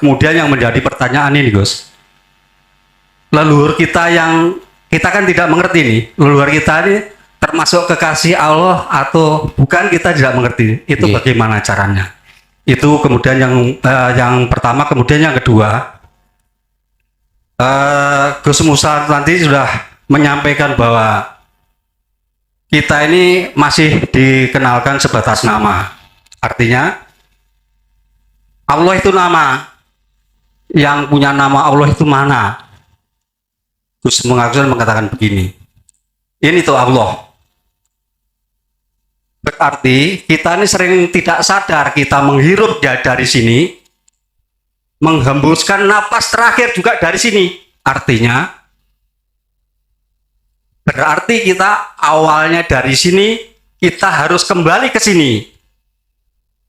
kemudian yang menjadi pertanyaan ini Gus, leluhur kita yang kita kan tidak mengerti nih, leluhur kita ini termasuk kekasih Allah atau bukan, kita tidak mengerti. Itu bagaimana caranya? Itu kemudian yang pertama. Kemudian yang kedua, Gus Musa nanti sudah menyampaikan bahwa kita ini masih dikenalkan sebatas nama. Artinya Allah itu nama. Yang punya nama Allah itu mana? Gus mengaku mengatakan begini, ini tuh Allah. Berarti kita ini sering tidak sadar kita menghirup dari sini, menghembuskan napas terakhir juga dari sini. Artinya berarti kita awalnya dari sini, kita harus kembali ke sini.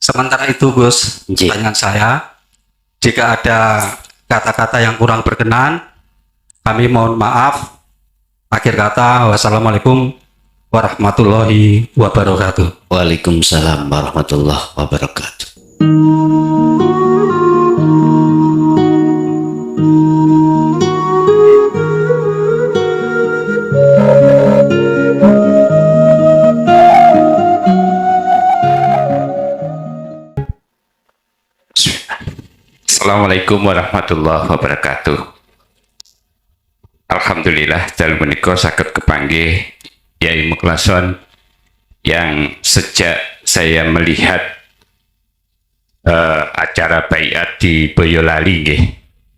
Sementara itu Gus, pertanyaan saya, jika ada kata-kata yang kurang berkenan, kami mohon maaf. Akhir kata, wassalamualaikum warahmatullahi wabarakatuh. Waalaikumsalam warahmatullahi wabarakatuh. Assalamualaikum warahmatullahi wabarakatuh. Alhamdulillah dalam menika saged kepanggih Yai Mukhlason yang sejak saya melihat acara baiat di Boyolali nggih,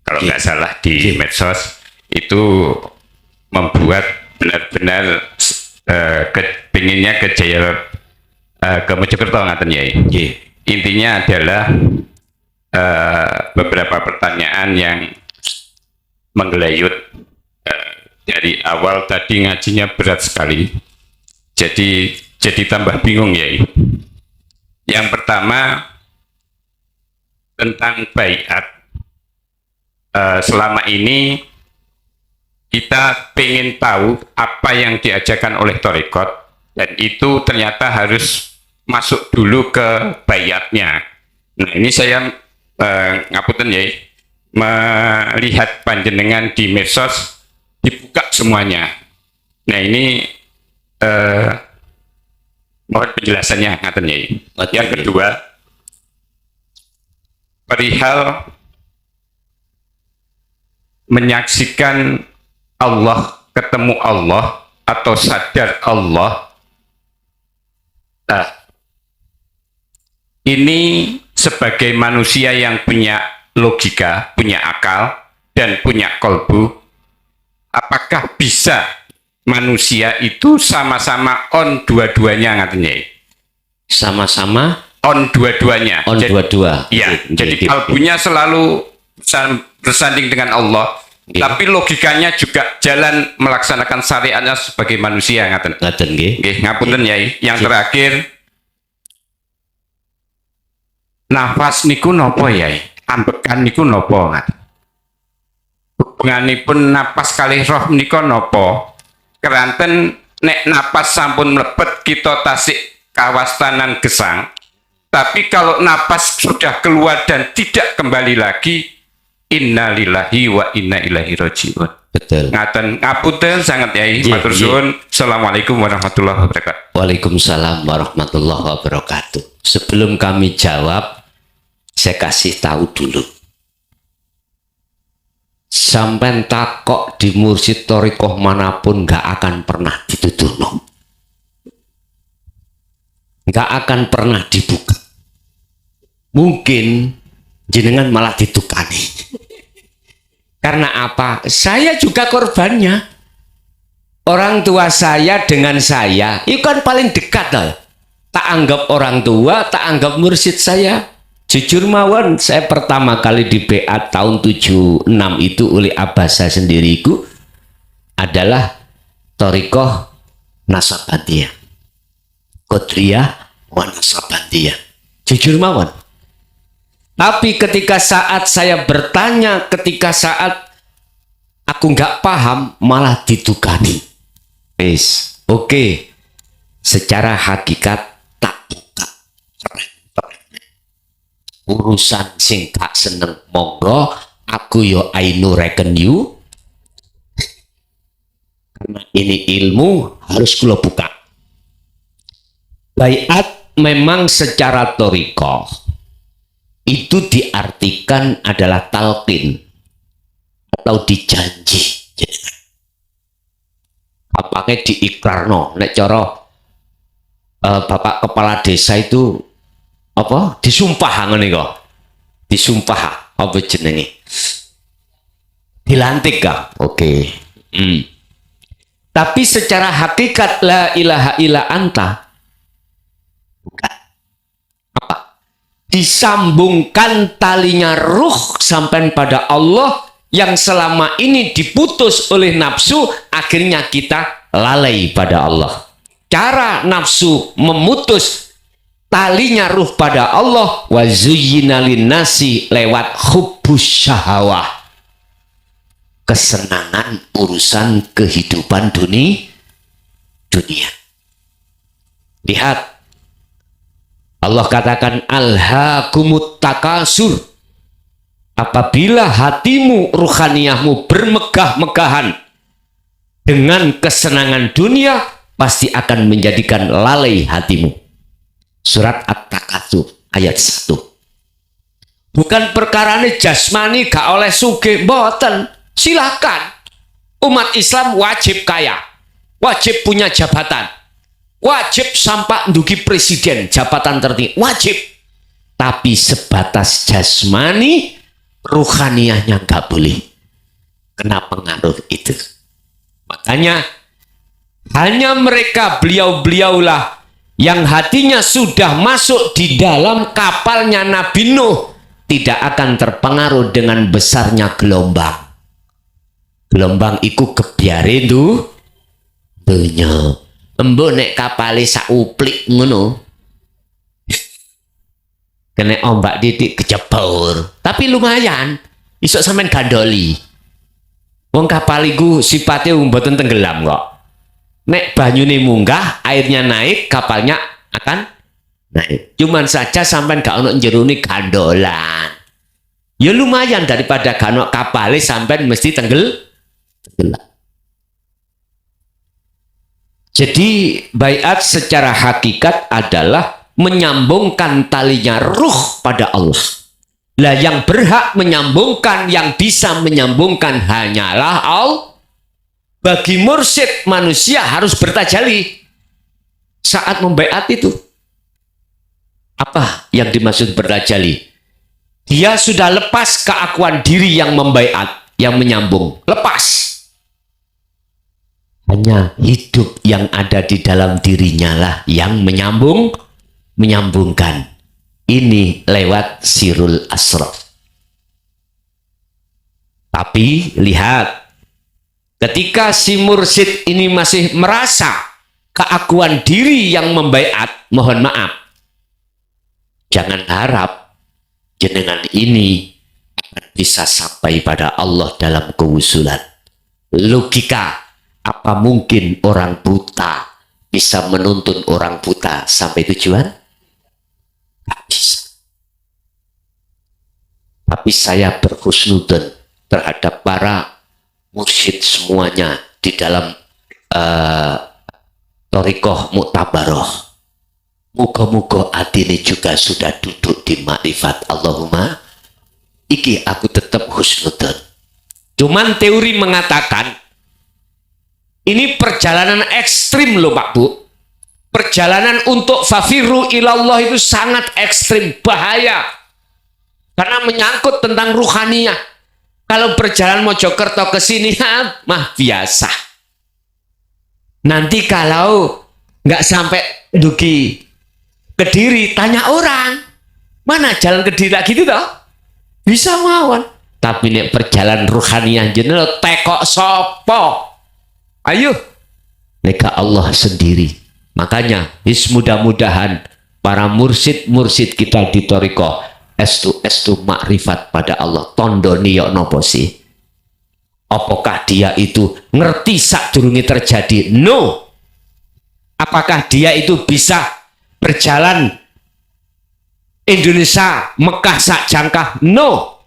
kalau nggak salah di medsos, itu membuat benar-benar kepinginnya ke ke Mojokerto ngaten Yai. Intinya adalah beberapa pertanyaan yang menggelayut. Dari awal tadi ngajinya berat sekali, jadi tambah bingung ya. Yang pertama tentang baiat. Selama ini kita pengen tahu apa yang diajarkan oleh Thariqat, dan itu ternyata harus masuk dulu ke baiatnya. Nah ini saya ngapunten ya, melihat panjenengan di medsos dibuka semuanya. Nah ini mohon penjelasannya ngaten ya. Yang kedua, perihal menyaksikan Allah, ketemu Allah atau sadar Allah. Ini sebagai manusia yang punya logika, punya akal, dan punya kolbu, apakah bisa manusia itu sama-sama on dua-duanya ngaten ya? Sama-sama on dua-duanya. on dua-dua. Ya, jadi kalbunya selalu bersanding dengan Allah, tapi logikanya juga jalan melaksanakan syariatnya sebagai manusia ngaten. Ngaten nggih. Nggih, ngapunten Yai. Yang terakhir, nafas niku nopo Yai? Ambekan niku nopo ngaten? Hubunganipun napas kalih roh menika napa? Keranten nek napas sampun mlebet kita tasik kawastanan gesang, tapi kalau napas sudah keluar dan tidak kembali lagi, innalillahi wa inna ilaihi rajiun. Betul. Ngaten, ngapunten sangat Yai. Matur suwun. Assalamualaikum warahmatullahi wabarakatuh. Waalaikumsalam warahmatullahi wabarakatuh. Sebelum kami jawab, saya kasih tahu dulu. Sampai takok di mursyid thariqah manapun gak akan pernah dituduhno, gak akan pernah dibuka. Mungkin jenengan malah ditukani. Karena apa? Saya juga korbannya. Orang tua saya dengan saya itu kan paling dekat loh. Tak anggap orang tua, tak anggap mursyid saya. Jujur mawon, saya pertama kali di BA tahun 76 itu oleh abah saya sendiriku adalah Thariqah Nasabandiyah, Qadriyah wa Nasabandiyah. Jujur mawon. Tapi ketika saat saya bertanya, ketika saat aku nggak paham, malah ditukani. Oke. Secara hakikat tak buka. urusan sing gak seneng monggo, aku yo ainu reken you, karena ini ilmu harus kula buka. Baiat memang secara thariqah itu diartikan adalah talqin atau dijanji. Apakah diikrarno, nek cara bapak kepala desa itu apa? Disumpah ngene kok. Disumpah apa jenenge? Dilantik kah? Oke. Tapi secara hakikat la ilaha illa anta bukan. Apa? Disambungkan talinya ruh sampai pada Allah yang selama ini diputus oleh nafsu, akhirnya kita lalai pada Allah. Cara nafsu memutus talinya ruh pada Allah, wa zuyyina linnasi lewat hubbus syahawah, kesenangan urusan kehidupan dunia. Lihat, Allah katakan alhaakumut takasur. Apabila hatimu, ruhaniyahmu bermegah-megahan dengan kesenangan dunia, pasti akan menjadikan lalai hatimu. Surat At-Takatsur ayat 1. Bukan perkarane jasmani gak oleh sugih, mboten. Silakan. Umat Islam wajib kaya, wajib punya jabatan, wajib sampai ndugi presiden, jabatan tertinggi, wajib. Tapi sebatas jasmani, ruhaniyahnya nggak boleh kena pengaruh itu. Makanya hanya mereka beliau-beliaulah yang hatinya sudah masuk di dalam kapalnya Nabi Nuh, tidak akan terpengaruh dengan besarnya gelombang. Gelombang iku kebiare dunya. Embo nek kapale sak uplik ngono, kena ombak titik kejebur, tapi lumayan iso sampean gandoli. Wong kapal iku sifatnya mboten tenggelam kok. Nek banyune munggah, airnya naik, kapalnya akan naik. Cuman saja sampean gak ono jerone gandolan. Ya lumayan daripada gak ono kapale sampean mesti tenggelam. Jadi baiat secara hakikat adalah menyambungkan talinya ruh pada Allah. Lah yang berhak menyambungkan, yang bisa menyambungkan hanyalah Allah. Bagi mursyid, manusia harus bertajalli saat membaiat itu. Apa yang dimaksud bertajalli? Dia sudah lepas keakuan diri yang membaiat, yang menyambung. Lepas. Hanya hidup yang ada di dalam dirinya lah yang menyambungkan. Ini lewat sirul asraf. Tapi lihat, ketika si mursyid ini masih merasa keakuan diri yang membaiat, mohon maaf, jangan harap jenengan ini akan bisa sampai pada Allah dalam kewusulan. Logika, apa mungkin orang buta bisa menuntun orang buta sampai tujuan? Tidak bisa. Tapi saya berhusnudzon terhadap para mursyid semuanya di dalam thariqah Mu'tabaroh. Muga-muga atine juga sudah duduk di makrifat. Allahumma, iki aku tetap husnudzon. Cuman teori mengatakan ini perjalanan ekstrim loh Pak Bu. Perjalanan untuk fafiru ilallah itu sangat ekstrim, bahaya. Karena menyangkut tentang ruhaniyah. Kalau berjalan Mojokerto ke sini, mah biasa. Nanti kalau nggak sampai dugi Kediri, tanya orang, mana jalan Kediri lagi itu toh? Bisa mawon. Tapi nek perjalanan ruhaniyah jenel tekok sopo. Ayo, mereka Allah sendiri. Makanya, mudah-mudahan para mursyid kita di thariqah estu makrifat pada Allah. Tondoni yok nopo sih? Apakah dia itu ngerti sadurunge terjadi? No. Apakah dia itu bisa berjalan Indonesia, Mekah sak jangkah? No.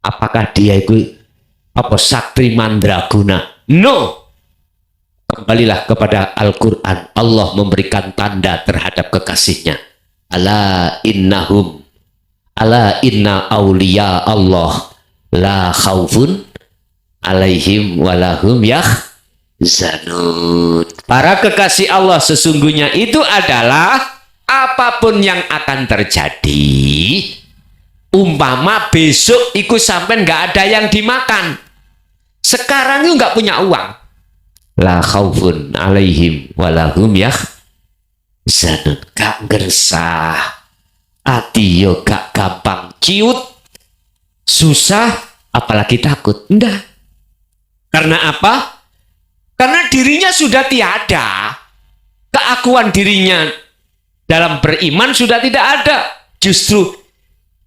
Apakah dia itu apa Sakti Mandraguna? No. Kembalilah kepada Al-Quran. Allah memberikan tanda terhadap kekasihnya. Ala inna awliya Allah la khawfun alaihim walahum yahzanun. Para kekasih Allah sesungguhnya itu adalah apapun yang akan terjadi, umpama besok ikut sampai nggak ada yang dimakan, sekarang itu nggak punya uang, la khaufun alaihim walahum yahzanun, gak gersah, hati yo gak gampang ciut, susah, apalagi takut. Enggak. Karena apa? Karena dirinya sudah tiada, keakuan dirinya dalam beriman sudah tidak ada. Justru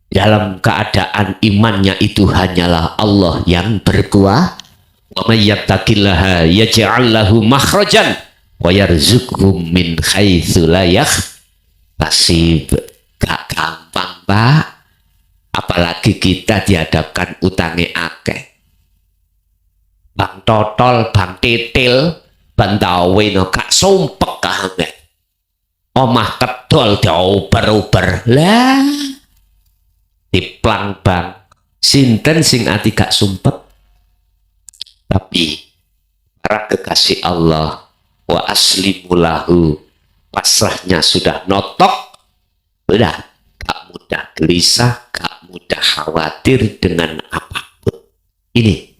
dalam keadaan imannya itu hanyalah Allah yang berkuasa. Wa may yattaqillaha yaj'al lahu makhrajan wa yarzuqhu min haitsu la yahtasib. Gak gampang, Pak. Apalagi kita dihadapkan utange akeh. Bang totol, bang titil, bantawe no gak sumpek kabeh. Omah kedol dioper-oper lah, diplang bang, sinten sing ati gak sumpek. Tapi para kekasih Allah, wa aslimulahu, pasrahnya sudah notok, udah gak mudah gelisah, gak mudah khawatir dengan apapun. Ini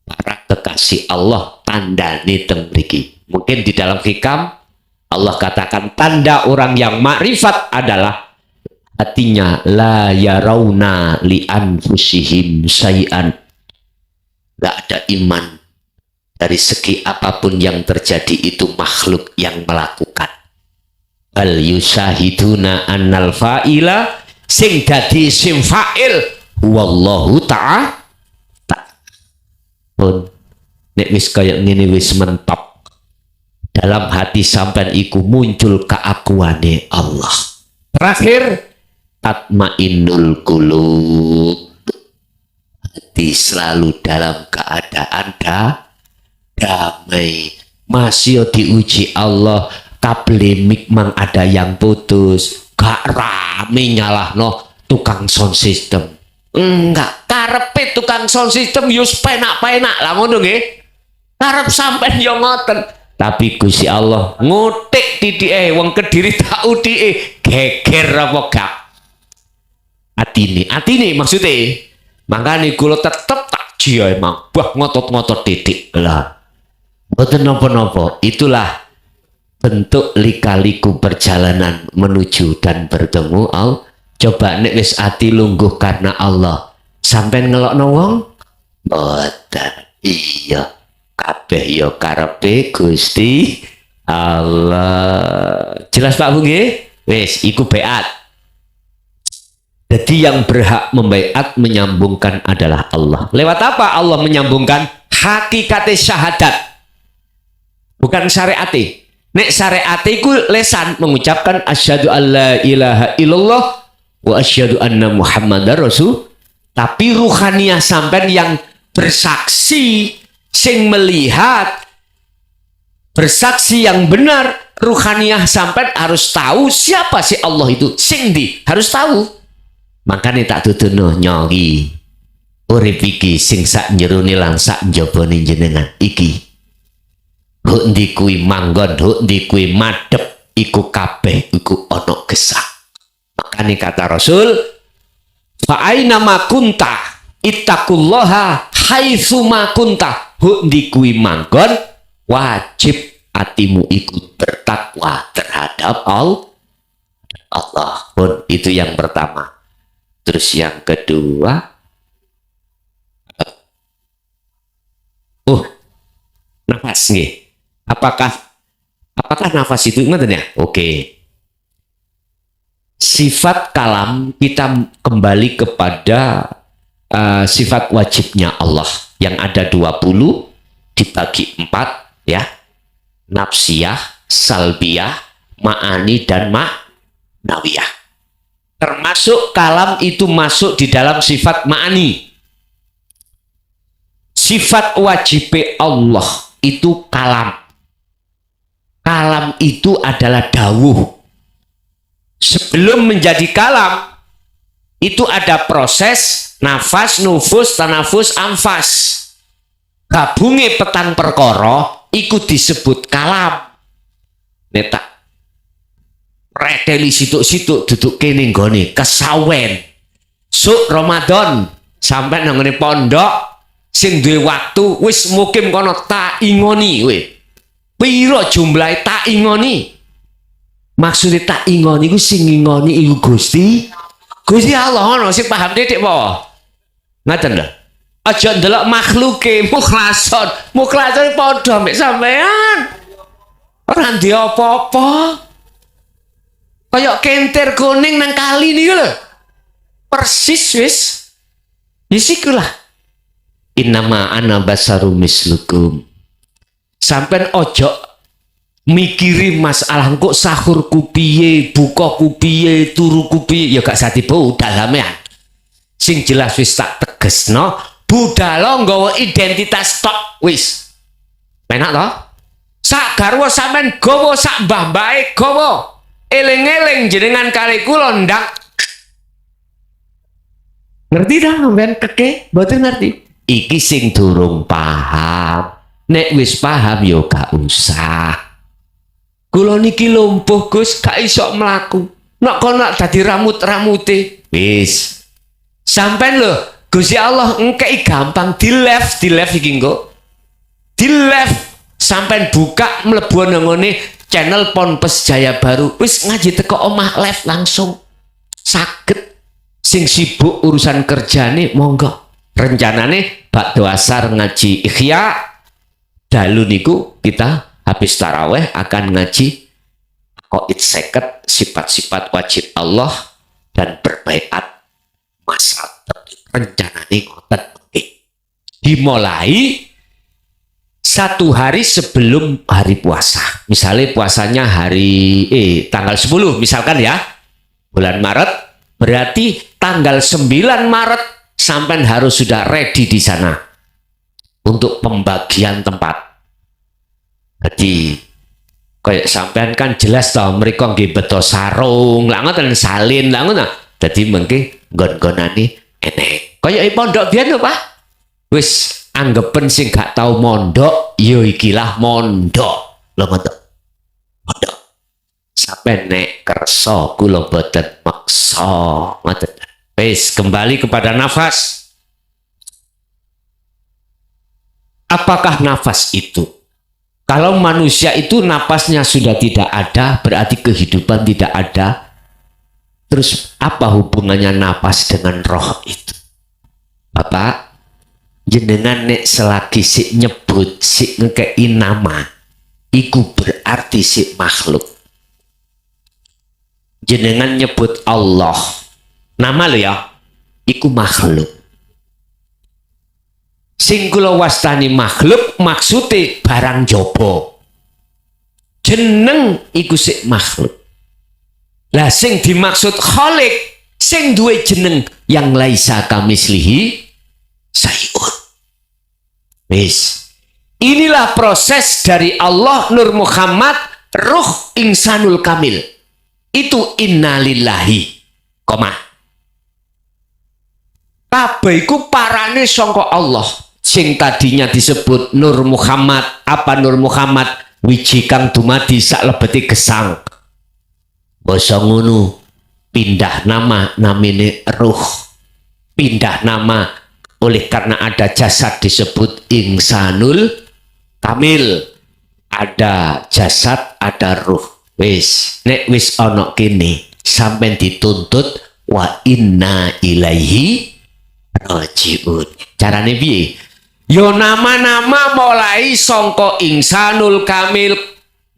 para kekasih Allah tanda nih temriki. Mungkin di dalam hikam Allah katakan tanda orang yang makrifat adalah hatinya la yarawna li anfusihim syai'an. Gak ada iman dari segi apapun yang terjadi itu makhluk yang melakukan. Bal yusahiduna annal fa'ila, sing dadi sim fa'il wallahu ta'ala. Pun nek wis kaya ngene wis mentok dalam hati sampean iku muncul keakuane Allah. Terakhir, tatmainnul qulub, hati selalu dalam keadaan damai. Masih diuji Allah, kable mik mang ada yang putus, gak rame nyalahno tukang sound system. Enggak, karepe tukang sound system yus penak-penak lah ngono nggih. Karep sampean yo ngoten. Tapi Gusti Allah ngutik titike wong Kediri tak utike geger apa gak. Atine maksudnya. Makane kula tetep tak jia emang bah ngotot-ngotot titik lah. Mboten napa-napa, itulah bentuk lika-liku perjalanan menuju dan bertemu Allah. Coba nek wis ati lungguh karena Allah, sampai ngelokno wong mboten. Iya, kabeh ya karepe Gusti Allah. Jelas Pak Bu nggih? Wis iku beat. Jadi yang berhak membaiat menyambungkan adalah Allah. Lewat apa Allah menyambungkan? Hakikate syahadat. Bukan syariate. Nek syariate iku lesan mengucapkan asyhadu alla ilaha illallah wa asyhadu anna muhammadar rasul. Tapi ruhaniyah sampean yang bersaksi, sing melihat, bersaksi yang benar, ruhaniyah sampean harus tahu siapa si Allah itu, sing di harus tahu. Makanya tak tutuno nyongi urip iki sing sak jerone lan sak njabane jenengan iki. Huk ndi kuwi manggon, huk ndi kuwi madhep, iku kabeh iku ana gesah. Makanya kata Rasul, fa'aina ma kunta ittaqullaha haitsu ma kunta. Huk ndi kuwi manggon, wajib atimu ikut bertakwa terhadap Allah. Pun itu yang pertama. Terus yang kedua, nafas nih. Apakah nafas itu ingat ya? Oke. Sifat kalam kita kembali kepada sifat wajibnya Allah yang ada 20 dibagi 4 ya. Nafsiyah, salbiyah, ma'ani dan ma'nawiyah. Termasuk kalam itu masuk di dalam sifat ma'ani. Sifat wajib Allah itu kalam. Kalam itu adalah dawuh. Sebelum menjadi kalam, itu ada proses nafas, nufus, tanafus, anfas. Gabunge petang perkara iku disebut kalam. Netak preteli situk-situk duduk kene nggone kesawen. Suk Ramadan sampai nang ngene pondok sing duwe waktu wis mukim kono tak ingoni we. Piro jumlahe tak ingoni? Maksudnya tak ingoni iku sing ingoni iku Gusti Allah ono sing paham titik apa? Ngaten lho. Aja ndelok makhluke mukhlason. Mukhlason padha mek sampean. Ora ndek apa-apa. Kayak kentir kuning nang kali niku lho. Persis wis. Isikulah. Innama ana basarum mislukum. Sampean ojo mikiri masalah kok sahur ku piye, buka ku piye, turu ku piye, ya gak satiba dalamean. Sing jelas wis tak tegesno, budal nggawa identitas tok wis. Penak to? Sak garwa sampean gawa sak mbah-mbahe gawa. Eling-eling jenengan kali kula ndak. Ngerti dah sampean keke? Mboten ngerti. Iki sing durung paham. Nek wis paham yo gak usah. Kula niki lumpuh Gus, gak iso mlaku. Nek kono dadi ramut-ramute. Wis. Sampeyan lho, Gusti Allah engkei gampang di left iki engko. Di left sampeyan buka mlebu nang ngene channel Ponpes Jaya Baru. Wis ngaji teko omah left langsung. Saged sing sibuk urusan kerjane monggo. Rencanane bakdo asar ngaji Ikhya. Dalu niku kita habis taraweh akan ngaji qaid seket sifat-sifat wajib Allah dan berbaiat masa rencanane ngoten nggih. Dimulai 1 hari sebelum hari puasa. Misalnya puasanya tanggal 10 misalkan ya. Bulan Maret berarti tanggal 9 Maret sampai harus sudah ready di sana untuk pembagian tempat. Jadi kayak sampean kan jelas toh mereka nggih beto sarung, lah ngoten salin, lah ngoten. Dadi mengke nggon-ngonane enek. Kayak pondok biyen lho, Pak. Wis anggepen sing gak tau mondok, ya ikilah mondok. Lho ngoten. Mondok. Sampai nek kersa kula boten maksa. Ngoten. Wis kembali kepada nafas. Apakah nafas itu? Kalau manusia itu napasnya sudah tidak ada, berarti kehidupan tidak ada. Terus apa hubungannya napas dengan roh itu? Bapak, jenengan nek selagi si nyebut, si ngekei nama, iku berarti si makhluk. Jenengan nyebut Allah, nama lo ya, iku makhluk. Sing kula wastani makhluk maksude barang jaba. Jeneng iku sik makhluk. Lah sing dimaksud khalik sing duwe jeneng yang laisa kamislihi sayun. Wis. Inilah proses dari Allah Nur Muhammad ruh insanul kamil. Itu innalillahi. Koma. Kabeh iku parane sangka Allah. Sing tadinya disebut Nur Muhammad, apa Nur Muhammad wiji kang dumadi sak lebeti gesang. Basa ngono pindah nama namine ruh. Pindah nama oleh karena ada jasad disebut insanul kamil. Ada jasad, ada ruh. Wis, nek wis ana kene sampeyan dituntut wa inna ilaihi rajiun. Carane piye? Yo nama-nama mulai songko insanul kamil,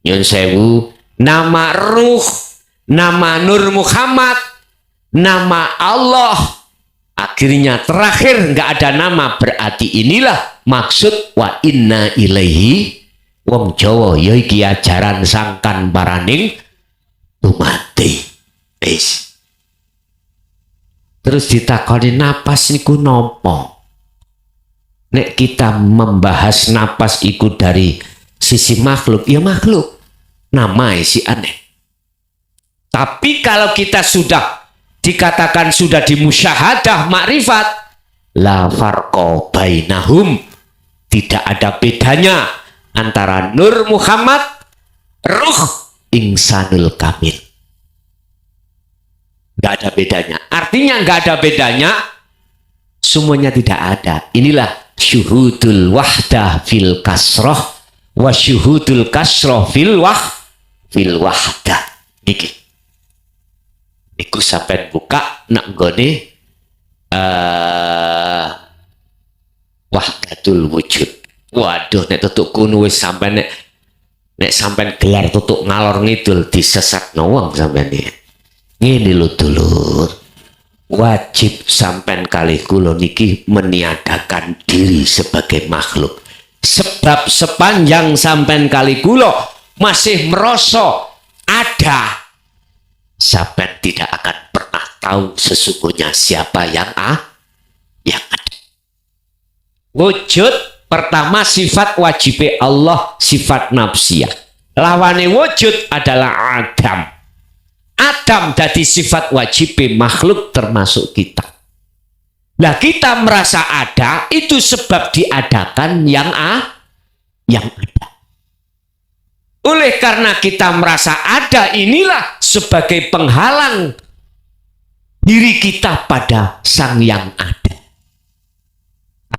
nyun sewu, nama ruh, nama Nur Muhammad, nama Allah, akhirnya terakhir nggak ada nama, berarti inilah maksud wa inna ilaihi. Wong Jawa ya iki ajaran sangkan paraning dumati. Wis. Terus ditakoni napas niku nopo? Nek kita membahas napas iku dari sisi makhluk, ya makhluk. Nama si aneh. Tapi kalau kita sudah dikatakan sudah dimusyahadah makrifat, la farqa bainahum, tidak ada bedanya antara Nur Muhammad, ruh insanul kamil. Nggak ada bedanya. Artinya nggak ada bedanya, semuanya tidak ada. Inilah syuhudul wahdah fil kasroh wa syuhudul kasroh fil wahdah. Niki. Niku sampai buka nak gone wahdatul wujud. Waduh, nek tutuk kuno wis sampai nek sampai gelar tutuk ngalor ngidul disesat wong sampai nih. Ngene lho dulur, wajib sampean kalih kula niki meniadakan diri sebagai makhluk. Sebab sepanjang sampean kalih kula masih merasa ada, sampean tidak akan pernah tahu sesungguhnya siapa yang ada. Wujud pertama sifat wajib Allah, sifat nafsiyah. Lawane wujud adalah Adam. Adam jadi sifat wajib makhluk termasuk kita. Nah, kita merasa ada itu sebab diadakan yang ada. Oleh karena kita merasa ada, inilah sebagai penghalang diri kita pada sang yang ada.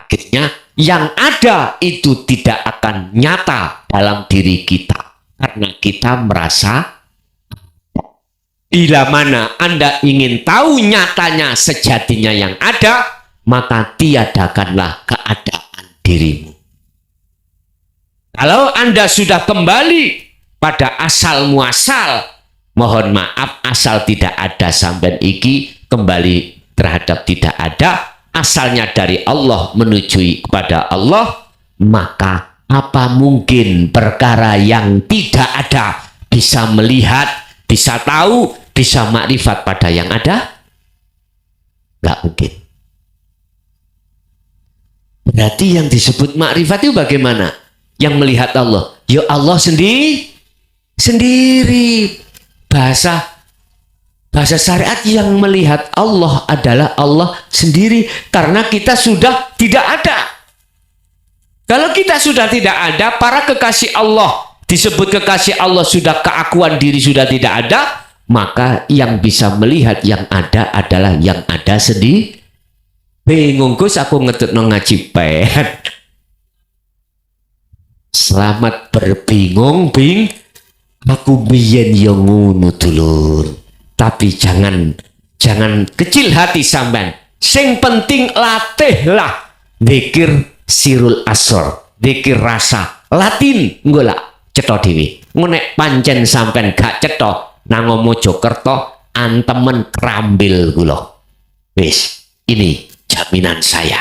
Akhirnya yang ada itu tidak akan nyata dalam diri kita karena kita merasa. Bila mana Anda ingin tahu nyatanya sejatinya yang ada, maka tiadakanlah keadaan dirimu. Kalau Anda sudah kembali pada asal muasal, mohon maaf, asal tidak ada sampai iki kembali terhadap tidak ada, asalnya dari Allah menuju kepada Allah, maka apa mungkin perkara yang tidak ada bisa melihat, bisa tahu, bisa makrifat pada yang ada? Nggak mungkin. Berarti yang disebut makrifat itu bagaimana? Yang melihat Allah. Ya Allah sendiri. Bahasa syariat yang melihat Allah adalah Allah sendiri. Karena kita sudah tidak ada. Kalau kita sudah tidak ada, para kekasih Allah, disebut kekasih Allah sudah keakuan diri sudah tidak ada, maka yang bisa melihat yang ada adalah yang ada sendiri. Bingung Gus, aku ngetut ngaji pet. Selamat berbingung, aku biyen yang ngono dulur. Tapi jangan kecil hati sampean. Sing penting latihlah zikir sirul asor, zikir rasa. Latin ngola cetha dhewe. Ngonek pancen sampean gak cetha nang Mojokerto antemen krambil kula. Wis, ini jaminan saya.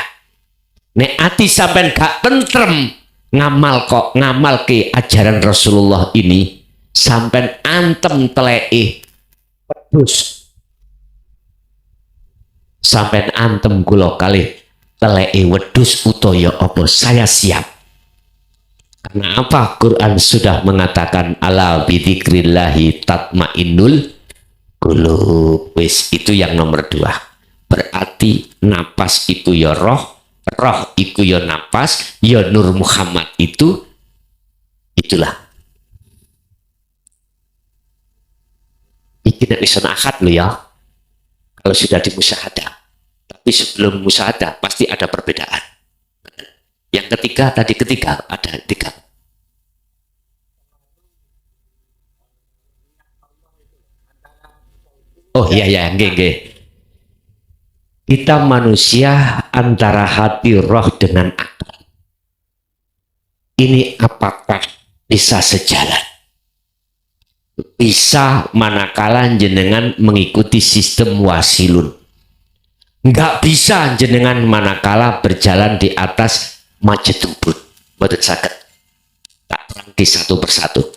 Nek ati sampean gak tentrem ngamal ke ajaran Rasulullah ini, sampean antem teleke pedus. Sampean antem kula kalih teleke wedhus utawa apa, saya siap. Karena apa? Quran sudah mengatakan ala bidzikrillahi tatmainnul qulub. Wis, itu yang nomor 2. Berarti napas itu ya roh itu ya napas, ya Nur Muhammad itulah. Iki nek wis akad lho ya. Kalau sudah dimusyahadah. Tapi sebelum musyahadah pasti ada perbedaan. Yang ketiga ada 3. Oh iya, nggih. Kita manusia antara hati roh dengan akal. Ini apakah bisa sejalan? Bisa manakala jenengan mengikuti sistem wasilun. Nggak bisa jenengan manakala berjalan di atas majetubun. Mboten saged. Tak rangkai satu persatu.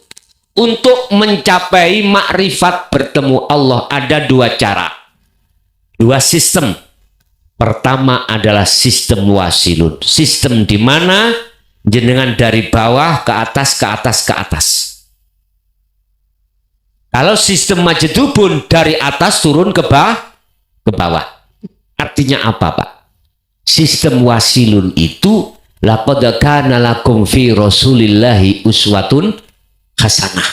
Untuk mencapai makrifat bertemu Allah ada 2 cara. Dua sistem. Pertama adalah sistem wasilun. Sistem di mana jenengan dari bawah ke atas, ke atas, ke atas. Kalau sistem majdubun dari atas turun ke bawah. Artinya apa, Pak? Sistem wasilun itu laqad kana lakum fi Rasulillahi uswatun hasanah.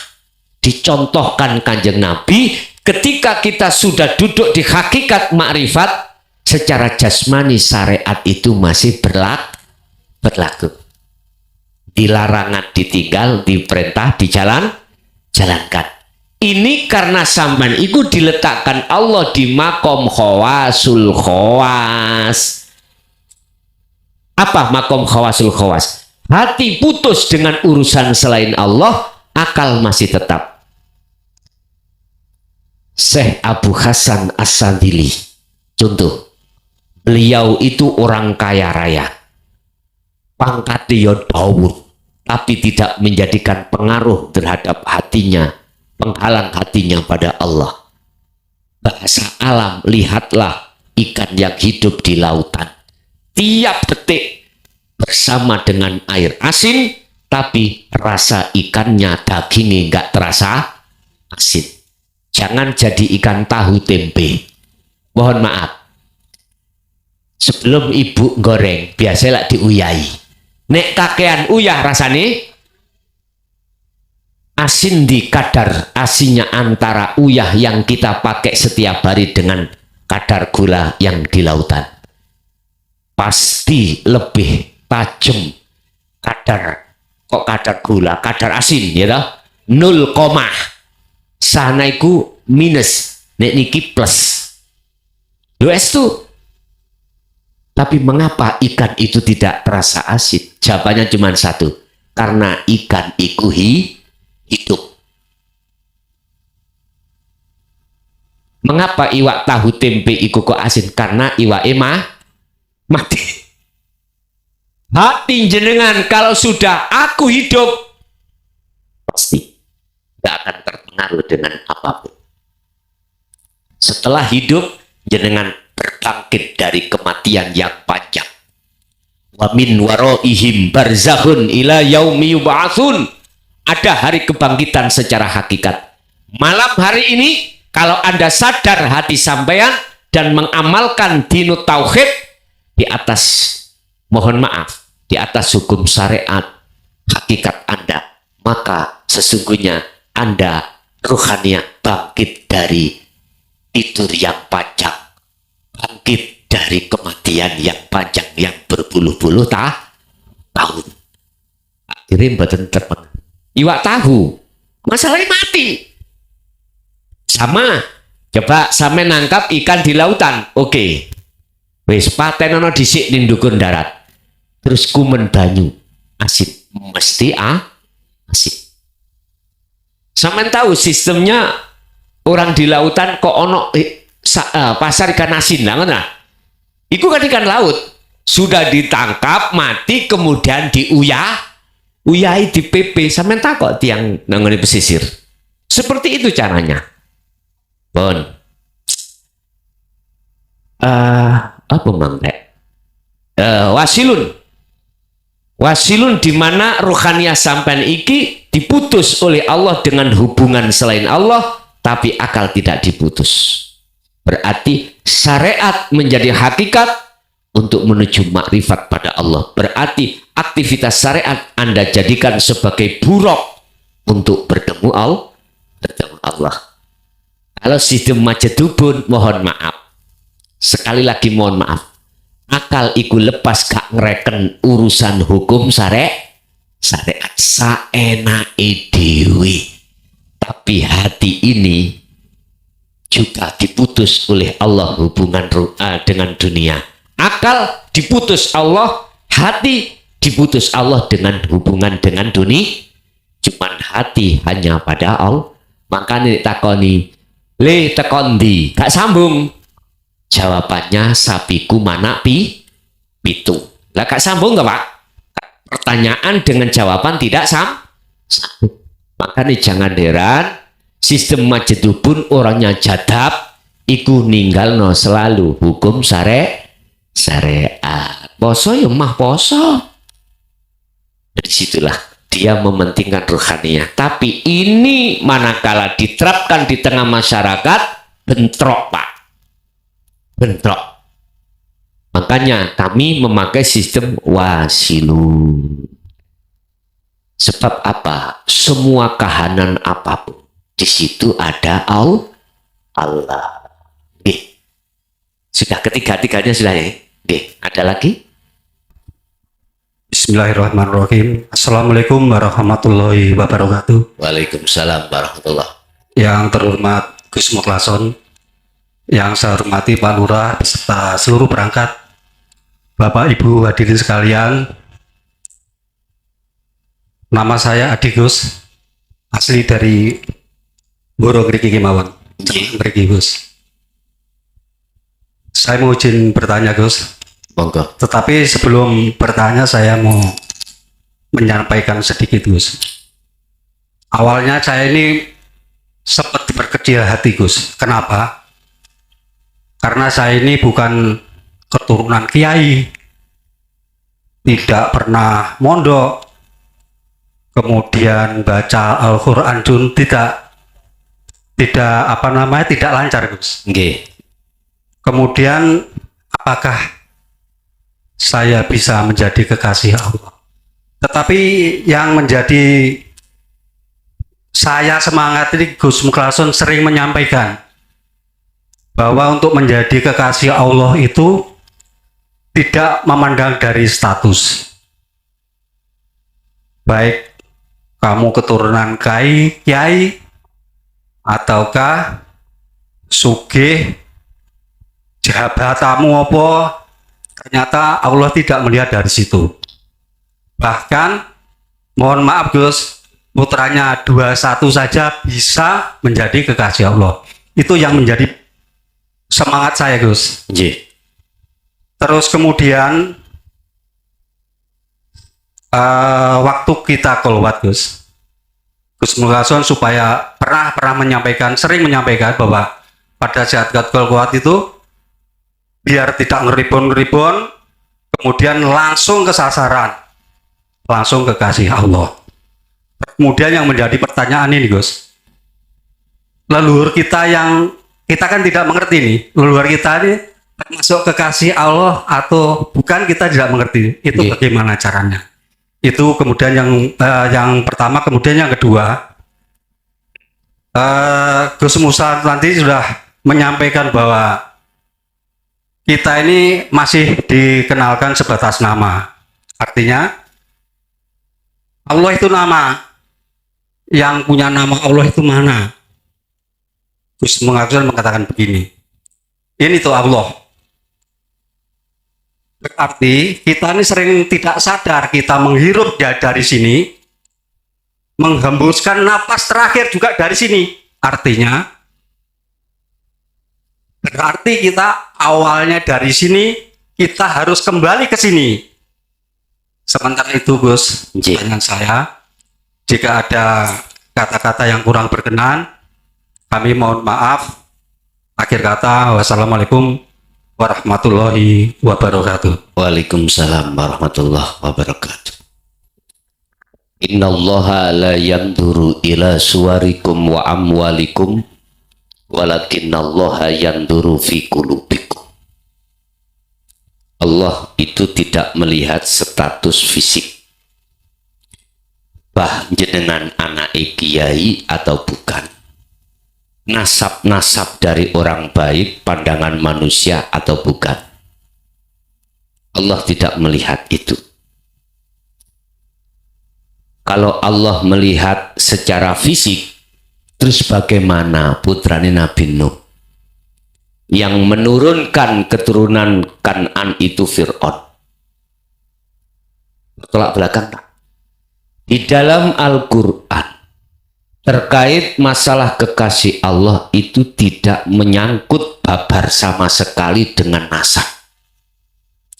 Dicontohkan Kanjeng Nabi ketika kita sudah duduk di hakikat makrifat, secara jasmani syariat itu masih berlaku. Dilarangan ditinggal, diperintah jalankan. Ini karena sampean itu diletakkan Allah di makom khawasul khawas. Apa makom khawasul khawas? Hati putus dengan urusan selain Allah, akal masih tetap. Syekh Abu Hasan As-Sadili, contoh, beliau itu orang kaya raya, pangkatnya daun, tapi tidak menjadikan pengaruh terhadap hatinya, penghalang hatinya pada Allah. Bahasa alam, lihatlah ikan yang hidup di lautan. Tiap detik bersama dengan air asin, tapi rasa ikannya, dagingnya nggak terasa asin. Jangan jadi ikan tahu tempe. Mohon maaf. Sebelum ibu goreng, biasalah diuyai. Nek kakean uyah rasane asin di kadar asinnya antara uyah yang kita pakai setiap hari dengan kadar gula yang di lautan. Pasti lebih tajam kadar gula, kadar asin, ya toh? 0, sana iku minus, nek niki plus. Lues tuh. Tapi mengapa ikan itu tidak terasa asin? Jawabannya cuma satu. Karena ikan iku hidup. Mengapa iwak tahu tempe iku kok asin? Karena iwak mati. Hati jenengan kalau sudah aku hidup, pasti tidak akan terpengaruh dengan apapun. Setelah hidup, jenengan berbangkit dari kematian yang panjang. Wa min waraihim barzakhun ila yaumi yub'atsun. Ada hari kebangkitan secara hakikat. Malam hari ini, kalau Anda sadar hati sampean dan mengamalkan dinut tauhid di atas, mohon maaf, di atas hukum syariat hakikat Anda, maka sesungguhnya Anda ruhaniah bangkit dari tidur yang panjang, bangkit dari kematian yang panjang yang berpuluh-puluh tahun. Akhirnya mboten terpengaruh. Iwak tahu, masalahnya mati. Sama, coba sampe nangkap ikan di lautan, oke. Wis paten ana dhisik ning ndukur darat. Terus kumen banyu, asin, mesti asin. Sampean tahu sistemnya orang di lautan kok ono pasar ikan asin lah, ngono. Iku kan ikan laut sudah ditangkap mati kemudian diuyai di PP. Sampean takok tiang nangone pesisir. Seperti itu caranya. Bon. Apa mangke? Wasilun di mana ruhaniyah sampean iki diputus oleh Allah dengan hubungan selain Allah, tapi akal tidak diputus. Berarti syariat menjadi hakikat untuk menuju makrifat pada Allah. Berarti aktivitas syariat Anda jadikan sebagai buruk untuk bertemu Allah. Kalau sistem majdubun, mohon maaf. Sekali lagi mohon maaf. Akal iku lepas gak ngereken urusan hukum syariat saenake dhewe. Tapi hati ini juga diputus oleh Allah hubungan dengan dunia. Akal diputus Allah, hati diputus Allah dengan hubungan dengan dunia. Cuman hati hanya pada Allah. Makanya ditakoni, le tekondi, gak sambung. Jawabannya sapiku mana pitu. Lah gak sambung gak Pak? Pertanyaan dengan jawaban tidak sambung. Makanya jangan heran sistem majdubun orangnya jadab, iku ninggalno selalu hukum syariat. Poso ya mah poso. Dari situlah dia mementingkan rohaniah. Tapi ini manakala diterapkan di tengah masyarakat, bentrok Pak. Bentrok. Makanya kami memakai sistem wasilun. Sebab apa? Semua kahanan apapun, di situ ada Allah. Sudah ketiga-tiganya sudah ya. Ada lagi? Bismillahirrahmanirrahim. Assalamualaikum warahmatullahi wabarakatuh. Waalaikumsalam warahmatullah. Yang terhormat Gus Muklason, yang saya hormati Pak Lurah beserta seluruh perangkat, Bapak Ibu hadirin sekalian. Nama saya Adi Gus, asli dari Borogriki Kemawon. Mriki Gus. Saya mau izin bertanya Gus. Monggo. Tetapi sebelum bertanya saya mau menyampaikan sedikit Gus. Awalnya saya ini sempat berkecil hati Gus. Kenapa? Karena saya ini bukan keturunan kiai, tidak pernah mondok, kemudian baca Al-Quran pun tidak lancar Gus. Nggih. Kemudian apakah saya bisa menjadi kekasih Allah? Tetapi yang menjadi saya semangat ini, Gus Muklason sering menyampaikan bahwa untuk menjadi kekasih Allah itu tidak memandang dari status. Baik kamu keturunan kiai ataukah sugih, jabatamu apa, ternyata Allah tidak melihat dari situ. Bahkan mohon maaf Gus, putranya 21 saja bisa menjadi kekasih Allah. Itu yang menjadi semangat saya Gus. Terus kemudian waktu kita keluar Gus Muklason supaya sering menyampaikan bahwa pada saat keluar itu biar tidak ngeribon, kemudian langsung ke sasaran, langsung ke kasih Allah. Kemudian yang menjadi pertanyaan ini Gus, leluhur kita yang kita kan tidak mengerti nih, leluhur kita ini masuk kekasih Allah atau bukan, kita tidak mengerti. Itu bagaimana caranya? Itu kemudian yang pertama. Kemudian yang kedua, Gus Musa nanti sudah menyampaikan bahwa kita ini masih dikenalkan sebatas nama. Artinya Allah itu nama. Yang punya nama Allah itu mana? Gus Muklason mengatakan begini, ini tuh Allah. Berarti kita ini sering tidak sadar, kita menghirup dari sini, menghembuskan napas terakhir juga dari sini. Artinya berarti kita awalnya dari sini, kita harus kembali ke sini. Sementara itu Gus, pertanyaan saya, jika ada kata-kata yang kurang berkenan, kami mohon maaf. Akhir kata, wassalamualaikum warahmatullahi wabarakatuh. Waalaikumsalam warahmatullahi wabarakatuh. Innallaha la yanduru ila suwarikum wa amwalikum walakinnallaha yanduru fi qulubikum. Allah itu tidak melihat status fisik, bah jenengan anak kiai atau bukan, nasab-nasab dari orang baik, pandangan manusia atau bukan. Allah tidak melihat itu. Kalau Allah melihat secara fisik, terus bagaimana putrani Nabi Nuh yang menurunkan keturunan Kan'an itu Fir'aun? Tolak belakang tak? Di dalam Al-Quran terkait masalah kekasih Allah itu tidak menyangkut babar sama sekali dengan nasab.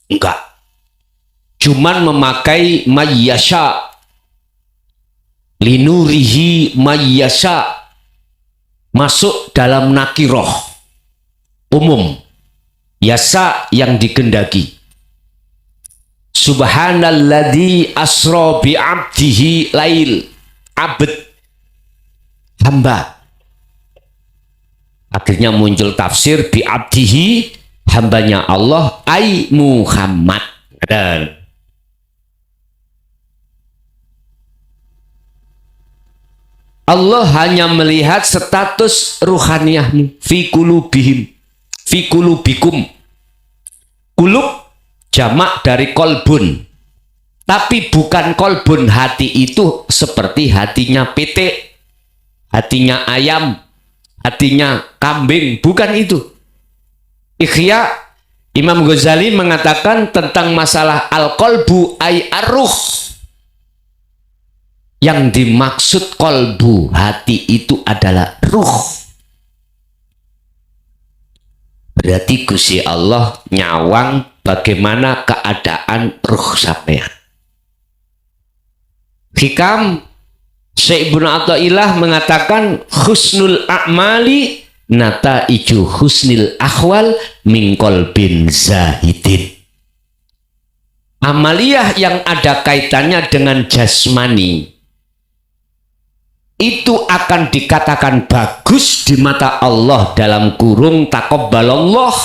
Enggak. Cuman memakai mayyasha, linurihi mayyasha, masuk dalam nakiroh. umum, yasa yang dikehendaki. Subhanalladzi asra bi 'abdihi lail. Abd, hamba. Akhirnya muncul tafsir bi 'abdihi, hambanya Allah, ai Muhammad. Dan Allah hanya melihat status ruhaniyahmu fi qulubihim, fi qulubikum. Kulub jamak dari kolbun, tapi bukan kolbun. Hati itu seperti hatinya pitik, hatinya ayam, hatinya kambing, bukan itu. Ikhya, Imam Ghazali mengatakan tentang masalah al-qalbu ay ar-ruh. Yang dimaksud kolbu, hati itu adalah ruh. Berarti Gusti Allah nyawang bagaimana keadaan ruh sampean. Hikam Syekh Ibnu Athaillah mengatakan husnul a'mali nataiju husnil akhwal min qalbin zahidin. Amaliyah yang ada kaitannya dengan jasmani itu akan dikatakan bagus di mata Allah dalam kurung taqabbalallah,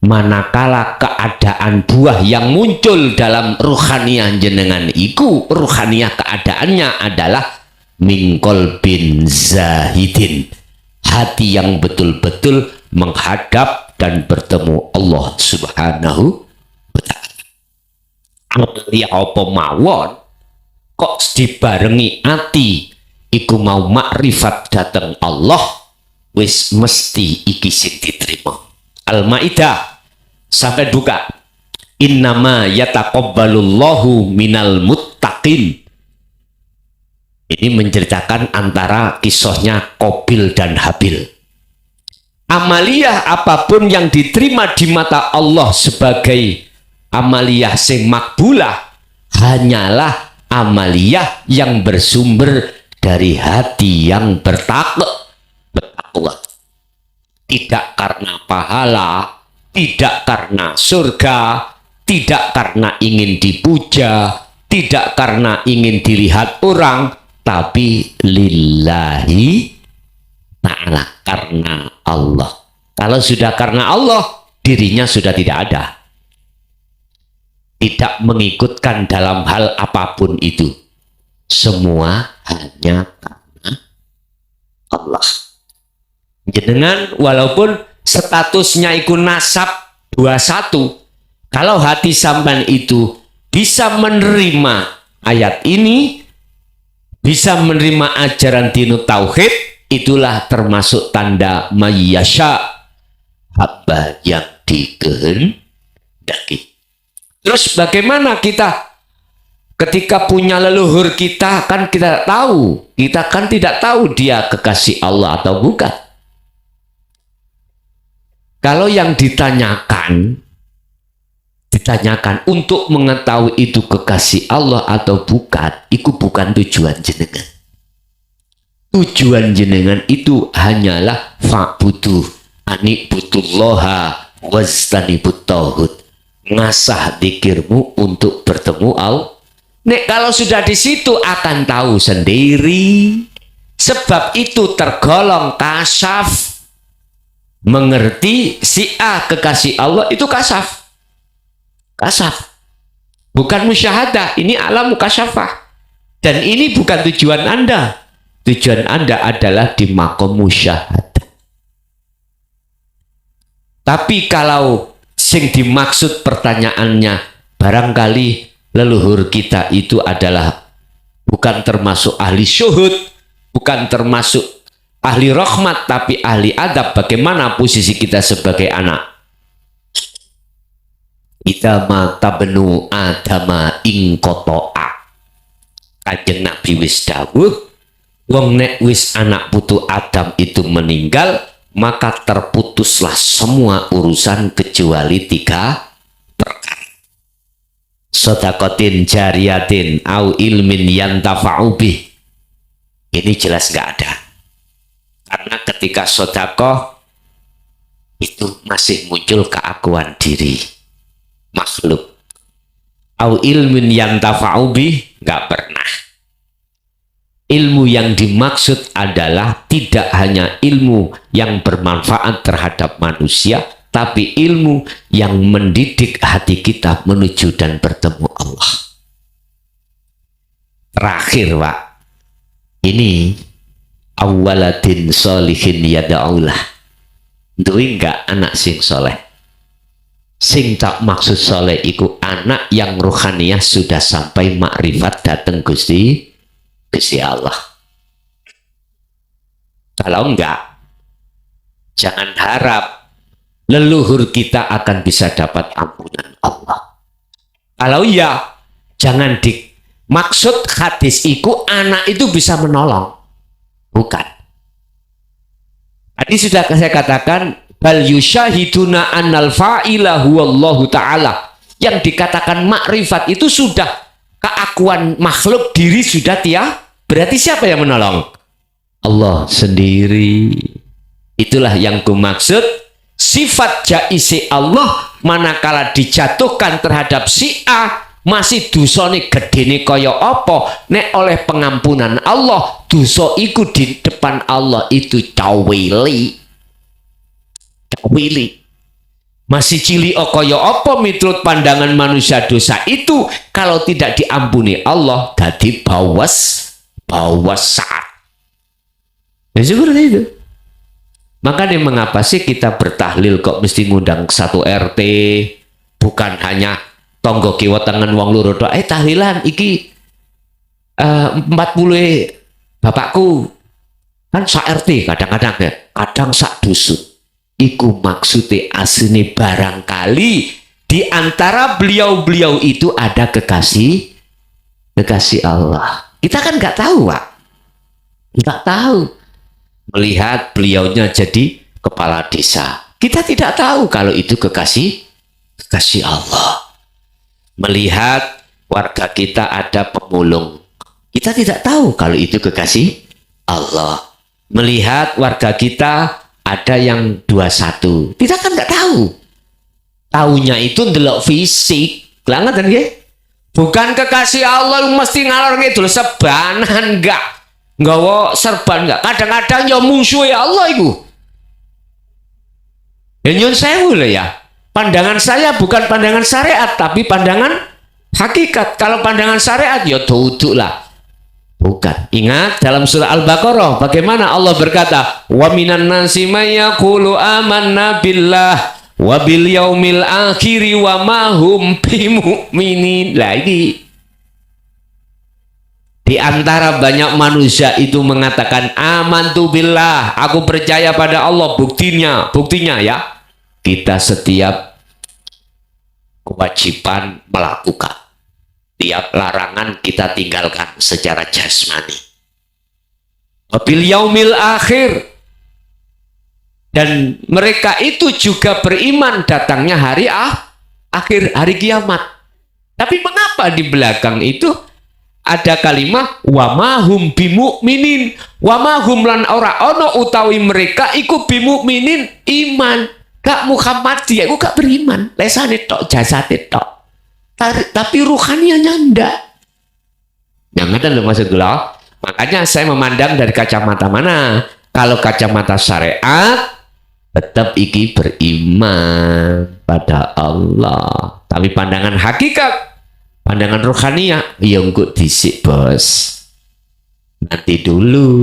manakala keadaan buah yang muncul dalam ruhaniyah jenengan iku, ruhaniyah keadaannya adalah min qalbin zahidin, hati yang betul-betul menghadap dan bertemu Allah Subhanahu wa ta'ala. Amaliyah apa mawon kok dibarengi ati iku mau makrifat dateng Allah, wis mesti iki sing diterima. Al-Maidah sampai buka, innama yataqabbalullahu minal muttaqin. Ini menceritakan antara kisahnya Qabil dan Habil. Amaliyah apapun yang diterima di mata Allah sebagai amaliyah sing makbulah hanyalah amaliyah yang bersumber dari hati yang bertakwa. Tidak karena pahala, tidak karena surga, tidak karena ingin dipuja, tidak karena ingin dilihat orang, tapi lillahi ta'ala, karena Allah. Kalau sudah karena Allah, dirinya sudah tidak ada. Tidak mengikutkan dalam hal apapun itu. Semua hanya karena Allah. Jenengan walaupun statusnya itu nasab 21, kalau hati sampean itu bisa menerima ayat ini, bisa menerima ajaran dinut tauhid, itulah termasuk tanda mayyasya, hamba yang dikehendaki. Terus bagaimana kita ketika punya leluhur kita, kan kita tahu, kita kan tidak tahu dia kekasih Allah atau bukan. Kalau yang ditanyakan untuk mengetahui itu kekasih Allah atau bukan, itu bukan tujuan jenengan. Tujuan jenengan itu hanyalah fa'budu ani'budullaha waztanibut tauhid. Ngasah dzikirmu untuk bertemu Allah. Nek kalau sudah di situ akan tahu sendiri. Sebab itu tergolong kasyaf. Mengerti si A kekasih Allah itu kasyaf. Kasyaf. Bukan musyahadah, ini alam mukasyafah. Dan ini bukan tujuan Anda. Tujuan Anda adalah di makom musyahadah. Tapi kalau sing dimaksud pertanyaannya, barangkali leluhur kita itu adalah bukan termasuk ahli syuhud, bukan termasuk ahli rahmat, tapi ahli adab. Bagaimana posisi kita sebagai anak? Kita mata benu adama ing kotoa. Kanjeng Nabi wis dawuh, wong nek wis anak putu Adam itu meninggal, maka terputuslah semua urusan kecuali 3 perkara. Sodakotin jariyatin au ilmin yantafa'u bih. Ini jelas nggak ada. Karena ketika sodakoh itu masih muncul keakuan diri makhluk. Au ilmin yantafa'u bih, nggak pernah. Ilmu yang dimaksud adalah tidak hanya ilmu yang bermanfaat terhadap manusia, tapi ilmu yang mendidik hati kita menuju dan bertemu Allah. Terakhir, Pak, ini awaladin solihin yada'ulah. Duwe enggak anak sing soleh? Sing tak maksud soleh iku anak yang ruhaniyah sudah sampai makrifat dateng Gusti Allah. Kalau enggak, jangan harap leluhur kita akan bisa dapat ampunan Allah. Kalau iya, jangan dimaksud hadis iku anak itu bisa menolong. Bukan. Tadi sudah saya katakan bal yusyahiduna annal fa'ila huwallahu ta'ala. Yang dikatakan makrifat itu sudah keakuan makhluk diri sudah berarti siapa yang menolong? Allah sendiri. Itulah yang kumaksud sifat jaisi Allah manakala dijatuhkan terhadap si A masih dosane gedene kaya apa, nek oleh pengampunan Allah dosa iku di depan Allah itu cawili masih cilik kaya apa miturut pandangan manusia dosa itu kalau tidak diampuni Allah dadi bawas saat. Ya seperti itu. Makanya mengapa sih kita bertahlil kok mesti ngundang satu RT, bukan hanya tonggo kiwa tangan wong loro tok. Tahlilan iki 40 bapakku kan sak RT kadang-kadang ya, kadang sak dusun. Iku maksudnya asli barangkali di antara beliau-beliau itu ada kekasih Allah. Kita kan nggak tahu, Pak. Nggak tahu. Melihat beliaunya jadi kepala desa, kita tidak tahu kalau itu kekasih Allah. Melihat warga kita ada pemulung, kita tidak tahu kalau itu kekasih Allah. Melihat warga kita ada yang 21, kita kan nggak tahu. Taunya itu ndelok fisik, banget kan ya? Bukan kekasih Allah mesti ngalor ngidul sebanan, enggak. Nggawa serban enggak. Kadang-kadang ya musuh ya Allah itu. Nyun sewu lho ya. Pandangan saya bukan pandangan syariat tapi pandangan hakikat. Kalau pandangan syariat ya duduk lah. Bukan. Ingat dalam surah Al-Baqarah bagaimana Allah berkata, "Wa minan nasi may yaqulu amanna billah wa bil yaumil akhir wa ma hum bimu'minin." Lah ini di antara banyak manusia itu mengatakan amantu billah, aku percaya pada Allah. Buktinya ya kita setiap kewajiban melakukan, tiap larangan kita tinggalkan secara jasmani. Wabil yaumil akhir, dan mereka itu juga beriman datangnya hari akhir, hari kiamat. Tapi mengapa di belakang itu ada kalimat wa mahum bimu'minin, wa mahum lan ora ono utawi mereka iku bimu'minin iman. Gak Muhammadiyah iku gak beriman, lesane tok, jasate tok. Tapi ruhaninya ndak. Jangan lho maksud kula. Makanya saya memandang dari kacamata mana? Kalau kacamata syariat tetap iki beriman pada Allah. Tapi pandangan hakikat, pandangan rohaniah, ya engkau disik bos. Nanti dulu.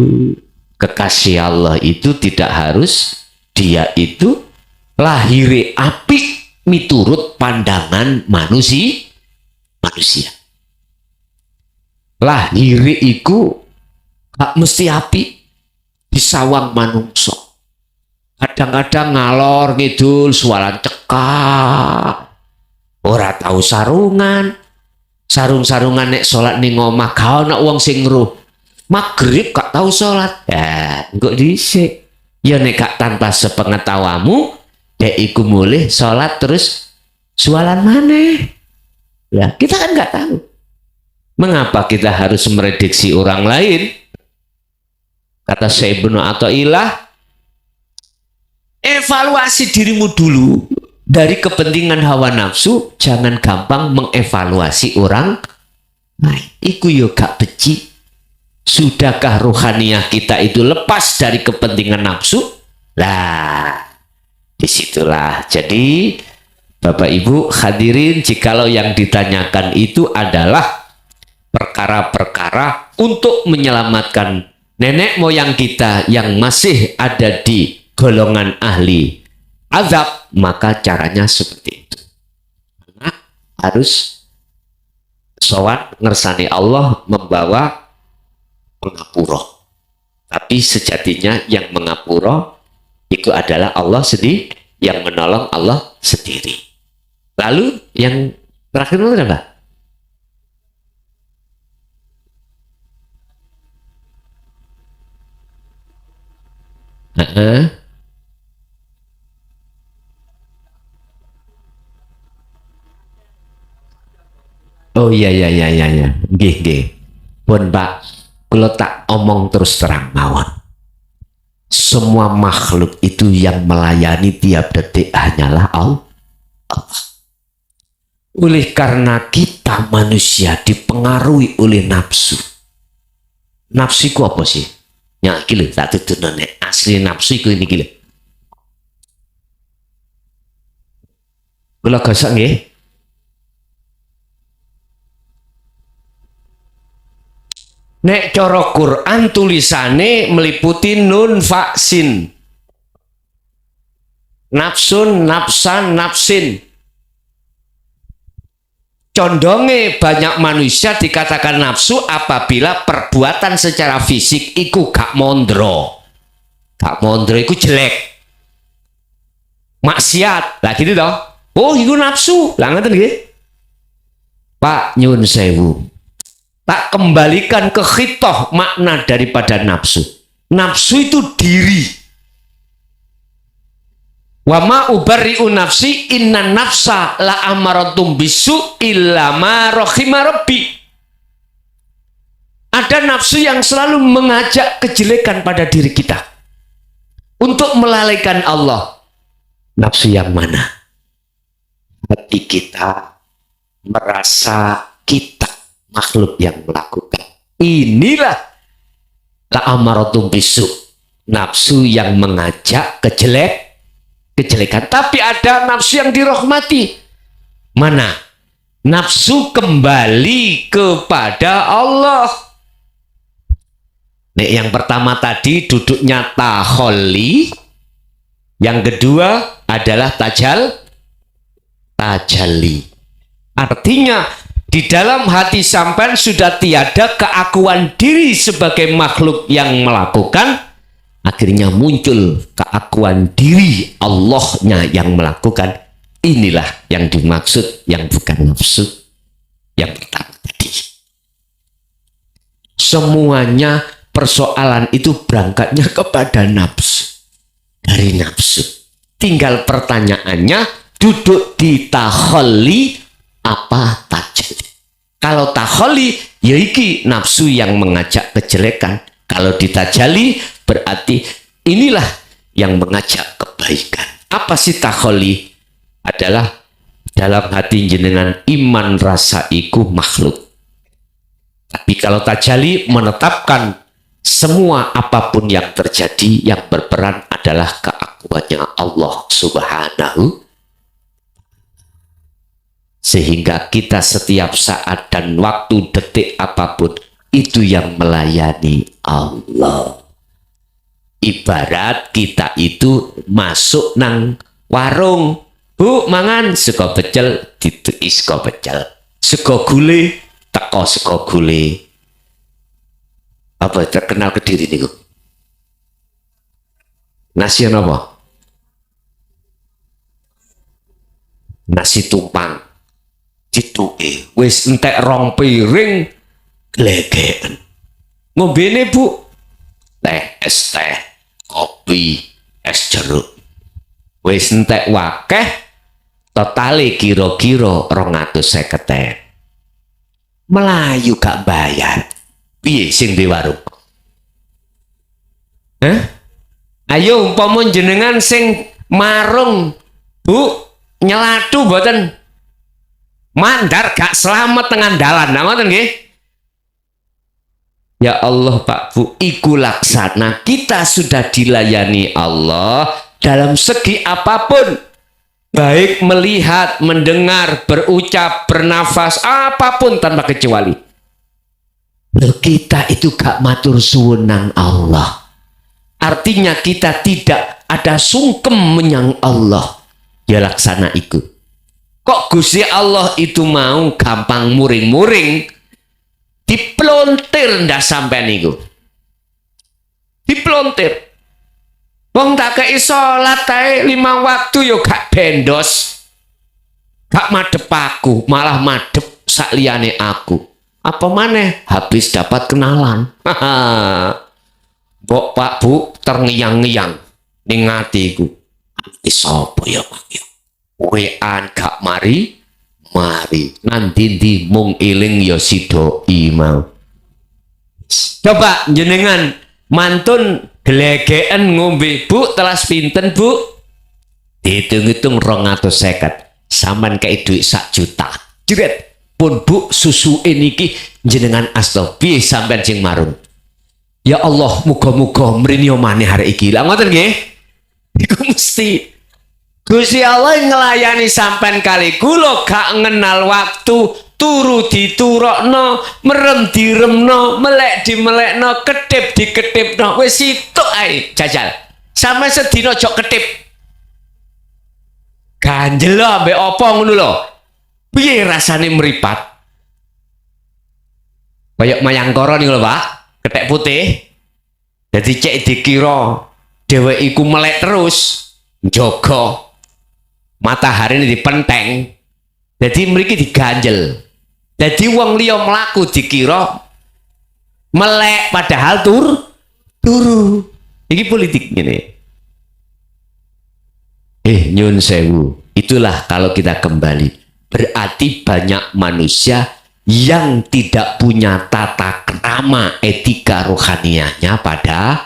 Kekasih Allah itu tidak harus dia itu lahiri apik miturut pandangan manusia. Lahiri iku gak mesti apik disawang manungso. Kadang-kadang ngalor ngidul sualan cekak. Ora tahu sarungan. Sarung-sarungan nek salat ning omah gak ana wong sing ngruh. Magrib gak tahu salat. Engko dhisik. Ya nek gak tanpa sepengetahuanmu, dek iku mulih salat terus sualan maneh. Ya, kita kan gak tahu. Mengapa kita harus merediksi orang lain? Kata Syekh Ibnu Athaillah, Evaluasi dirimu dulu. Dari kepentingan hawa nafsu, jangan gampang mengevaluasi orang lain. Iku yo gak beci. Sudahkah rohaniah kita itu lepas dari kepentingan nafsu? Lah, disitulah. Jadi, Bapak Ibu hadirin, jikalau yang ditanyakan itu adalah perkara-perkara untuk menyelamatkan nenek moyang kita yang masih ada di golongan ahli azab, maka caranya seperti itu. Karena harus sowan ngersani Allah membawa pengapura. Tapi sejatinya yang mengapura itu adalah Allah sendiri, yang menolong Allah sendiri. Lalu yang terakhir itu apa? Oh iya iya iya iya iya. Nggih nggih. Pun Pak, kalau tak omong terus terang mawon. Semua makhluk itu yang melayani tiap detik hanyalah Allah. Oleh karena kita manusia dipengaruhi oleh nafsu. Nafsu itu apa sih? Ya gila, tak tuturane asli nafsu itu ini gila. Kalau gosok nggih. Nek cara Quran tulisane meliputi nun faksin. Nafsun, nafsan, nafsin. Condonge banyak manusia dikatakan nafsu apabila perbuatan secara fisik iku gak mondro. Gak mondro iku jelek. Maksiat. Lah gitu toh. Oh, iku nafsu. Lah ngoten nggih. Pak nyun sewu. Tak kembalikan ke khitoh makna daripada nafsu. Nafsu itu diri. Wa ma ubarri'u nafsi inna nafsa la amaratum bisu illa ma rahima rabbi. Ada nafsu yang selalu mengajak kejelekan pada diri kita untuk melalaikan Allah. Nafsu yang mana? Hati kita merasa kita makhluk yang melakukan. Inilah la amaratum bisu, nafsu yang mengajak kejelekan. Tapi ada nafsu yang dirahmati. Mana? Nafsu kembali kepada Allah. Nek yang pertama tadi duduknya taholli, yang kedua adalah tajalli. Artinya di dalam hati sampean sudah tiada keakuan diri sebagai makhluk yang melakukan, akhirnya muncul keakuan diri Allahnya yang melakukan. Inilah yang dimaksud, yang bukan nafsu yang pertama tadi. Semuanya persoalan itu berangkatnya kepada nafsu. Dari nafsu. Tinggal pertanyaannya, duduk di taholli apa tajalli. Kalau taholli, yaiki nafsu yang mengajak kejelekan. Kalau ditajalli, berarti inilah yang mengajak kebaikan. Apa sih taholli? Adalah dalam hati jenengan iman rasa iku makhluk. Tapi kalau tajalli menetapkan semua apapun yang terjadi, yang berperan adalah keakuannya Allah Subhanahu. Sehingga kita setiap saat dan waktu detik apapun itu yang melayani Allah. Ibarat kita itu masuk nang warung, bu mangan sego pecel, dituki sego pecel, sego gule teko sego gule. Apa terkenal Kediri niku? Nasi apa? Nasi tumpang. Dituke wis entek 2 piring glegeken. Ngombene bu es teh, kopi, es jeruk. Wis entek wakeh, totale kira-kira 250. Melayu gak bayar. Piye sing di warung? Ayo umpama jenengan sing marung Bu nyelatu mboten mandar gak selamat tengah dalan nah ngoten nggih. Ya Allah Pak Bu, iku laksana kita sudah dilayani Allah dalam segi apapun, baik melihat, mendengar, berucap, bernafas, apapun tanpa kecuali. Loh, kita itu gak matur suwun nang Allah, artinya kita tidak ada sungkem menyang Allah. Ya laksana iku. Kok Gusti Allah itu mau gampang muring-muring, diplontir ndak sampai niku, diplontir. Wong tak kei salat ae 5 waktu yo gak bendos, gak madep aku, malah madep sak liyane aku. Apa maneh habis dapat kenalan. Mbok Pak Bu terngiang-ngiang ning atiku. Iki sapa ya Pak ya? Wean gak mari nanti mung iling ya sidoi mau. Coba jenengan mantun gelegeen ngombe Bu telas pinten Bu? Dihitung-hitung 250, sampean kei duit 1 juta. Jret pun Bu susu niki jenengan asta piye sampean sing marung. Ya Allah muga-muga mrene maneh hari iki. Lah ngoten nggih. Iku mesti Gusti Allah ngelayani sampean kali kula gak ngenal waktu, turu diturokno, merem diremno, melek dimelekno, ketip diketipno, wis situk ae jajal. Sampe sedina jok ketip. Ganjel ambek apa ngono lho. Piye rasane mripat? Kayak mayangkara niku lho Pak, kethek putih. Dadi cek dikira dhewek iku melek terus, njaga matahari ini dipenteng, jadi mriki diganjel. Jadi wong liya mlaku dikira melek padahal turu. Iki politik ngene. Nyun sewu. Itulah kalau kita kembali, berarti banyak manusia yang tidak punya tata krama etika rohanianya pada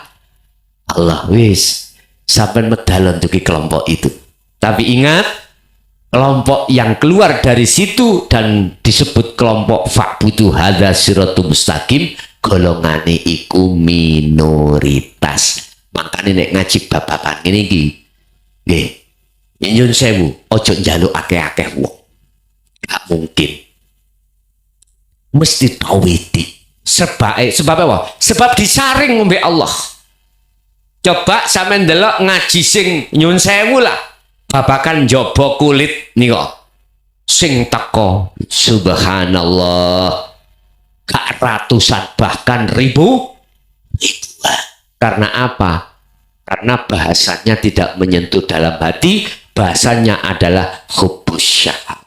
Allah. Wis sampean medal untuk kelompok itu. Tapi ingat, kelompok yang keluar dari situ dan disebut kelompok fa'budu hadza siratul mustaqim, golongane iku minoritas. Makanya nek ngaji babakan ini nggih, nyun sewu, ojo njaluk akeh-akeh wong. Gak mungkin. Mesti tauhid. Sebab apa? Sebab disaring ngombe Allah. Coba sampean ndelok ngaji sing nyun sewu lah. Babakan jobo kulit nih kok sing teko subhanallah gak ratusan bahkan ribuan. Karena apa? Karena bahasanya tidak menyentuh dalam hati, bahasanya adalah hubbus syahwat.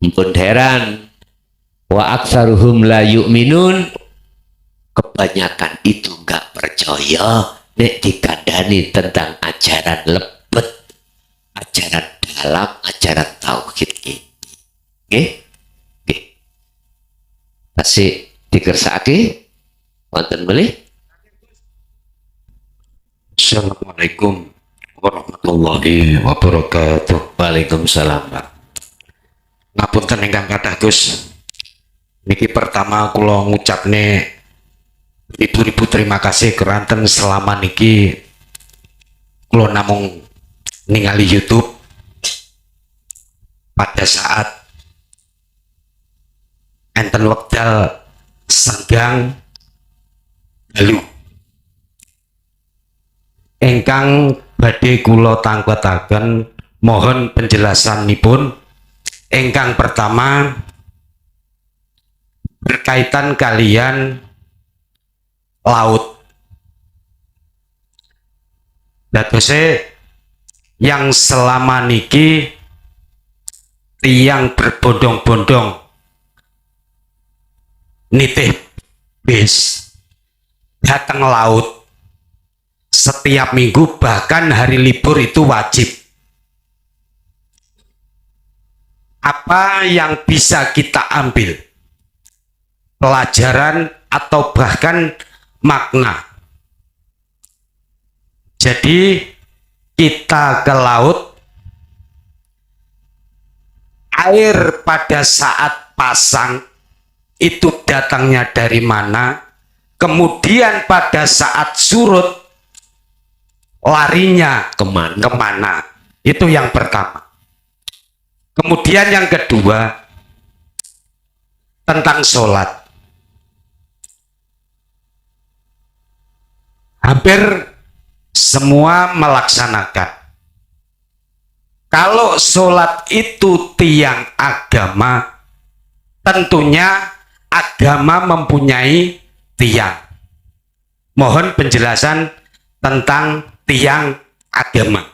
Ampun heran, wa aktsaruhum la yu'minun, kebanyakan itu gak percaya nek dikandani tentang ajaran lebet, ajaran dalam, ajaran tauhid ini. Nggih. Tasih dikersakake wonten malih. Assalamualaikum warahmatullahi wabarakatuh. Waalaikumsalam Pak. Ngapunten ingkang kathah Gus. Niki pertama kula ngucapne ribu-ribu terima kasih keranten selama niki kula namung ningali YouTube pada saat enten wekdal senggang dalu ingkang badhe kula tangketaken, mohon penjelasanipun. Ingkang pertama berkaitan kalian laut. Dadose yang selama niki tiang berbondong-bondong nitih bis datang laut setiap minggu, bahkan hari libur itu wajib. Apa yang bisa kita ambil pelajaran atau bahkan makna? Jadi kita ke laut, air pada saat pasang itu datangnya dari mana, kemudian pada saat surut larinya kemana. Itu yang pertama. Kemudian yang kedua tentang sholat. Hampir semua melaksanakan. Kalau sholat itu tiang agama, tentunya agama mempunyai tiang. Mohon penjelasan tentang tiang agama.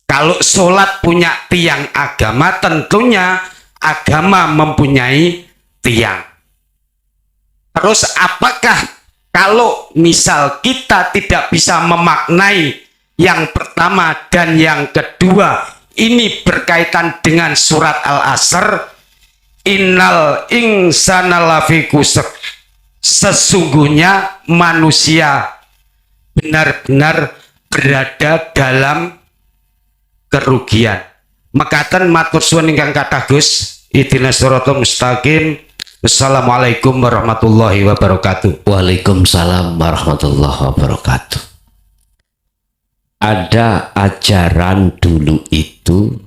Kalau sholat punya tiang agama, tentunya agama mempunyai tiang. Terus apakah kalau misal kita tidak bisa memaknai yang pertama dan yang kedua, ini berkaitan dengan surat Al-Asr, innal insana lafi khusr, sesungguhnya manusia benar-benar berada dalam kerugian. Mekaten matur suwun ingkang kathah Gus, ihdinas siratal mustaqim. Wassalamualaikum warahmatullahi wabarakatuh. Waalaikumsalam warahmatullahi wabarakatuh. Ada ajaran dulu itu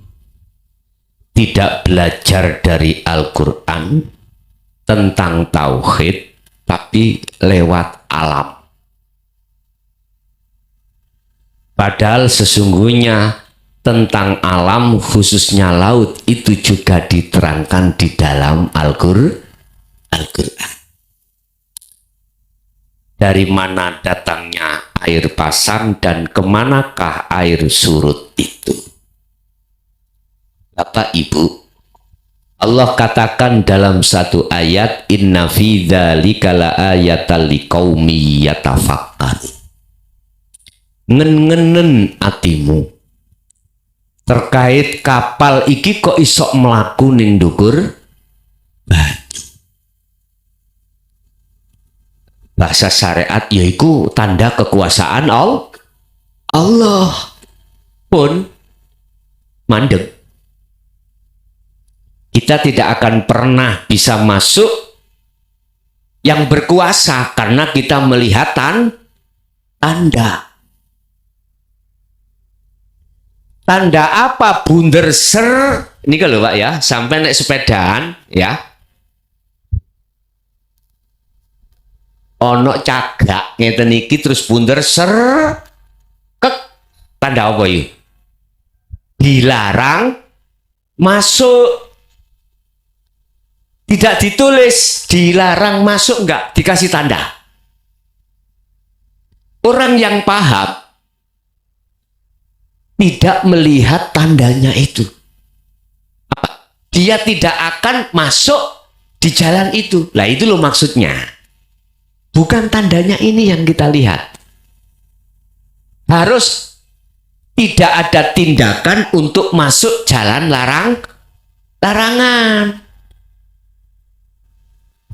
tidak belajar dari Al-Quran tentang tauhid, tapi lewat alam. Padahal sesungguhnya tentang alam, khususnya laut, itu juga diterangkan di dalam Al-Quran. Dari mana datangnya air pasang dan kemanakah air surut itu? Bapak Ibu, Allah katakan dalam satu ayat, inna fi dzalika laayatal liqaumi yatafakkarun. Ngen-ngenen atimu terkait kapal iki kok isok mlaku ning ndukur banyu. Bahasa syariat yaiku tanda kekuasaan Allah pun mandeg. Kita tidak akan pernah bisa masuk yang berkuasa karena kita melihat tanda. Tanda apa? Bunder ser. Ini kalau Pak ya, sampai naik sepedaan ya. Ono cagak ngeten iki terus bunder ser. Kek. Tanda apa yuk? Dilarang masuk. Tidak ditulis dilarang masuk, enggak dikasih tanda. Orang yang paham tidak melihat tandanya itu. Apa? Dia tidak akan masuk di jalan itu. Lah itu loh maksudnya. Bukan tandanya ini yang kita lihat. Harus tidak ada tindakan untuk masuk jalan larangan.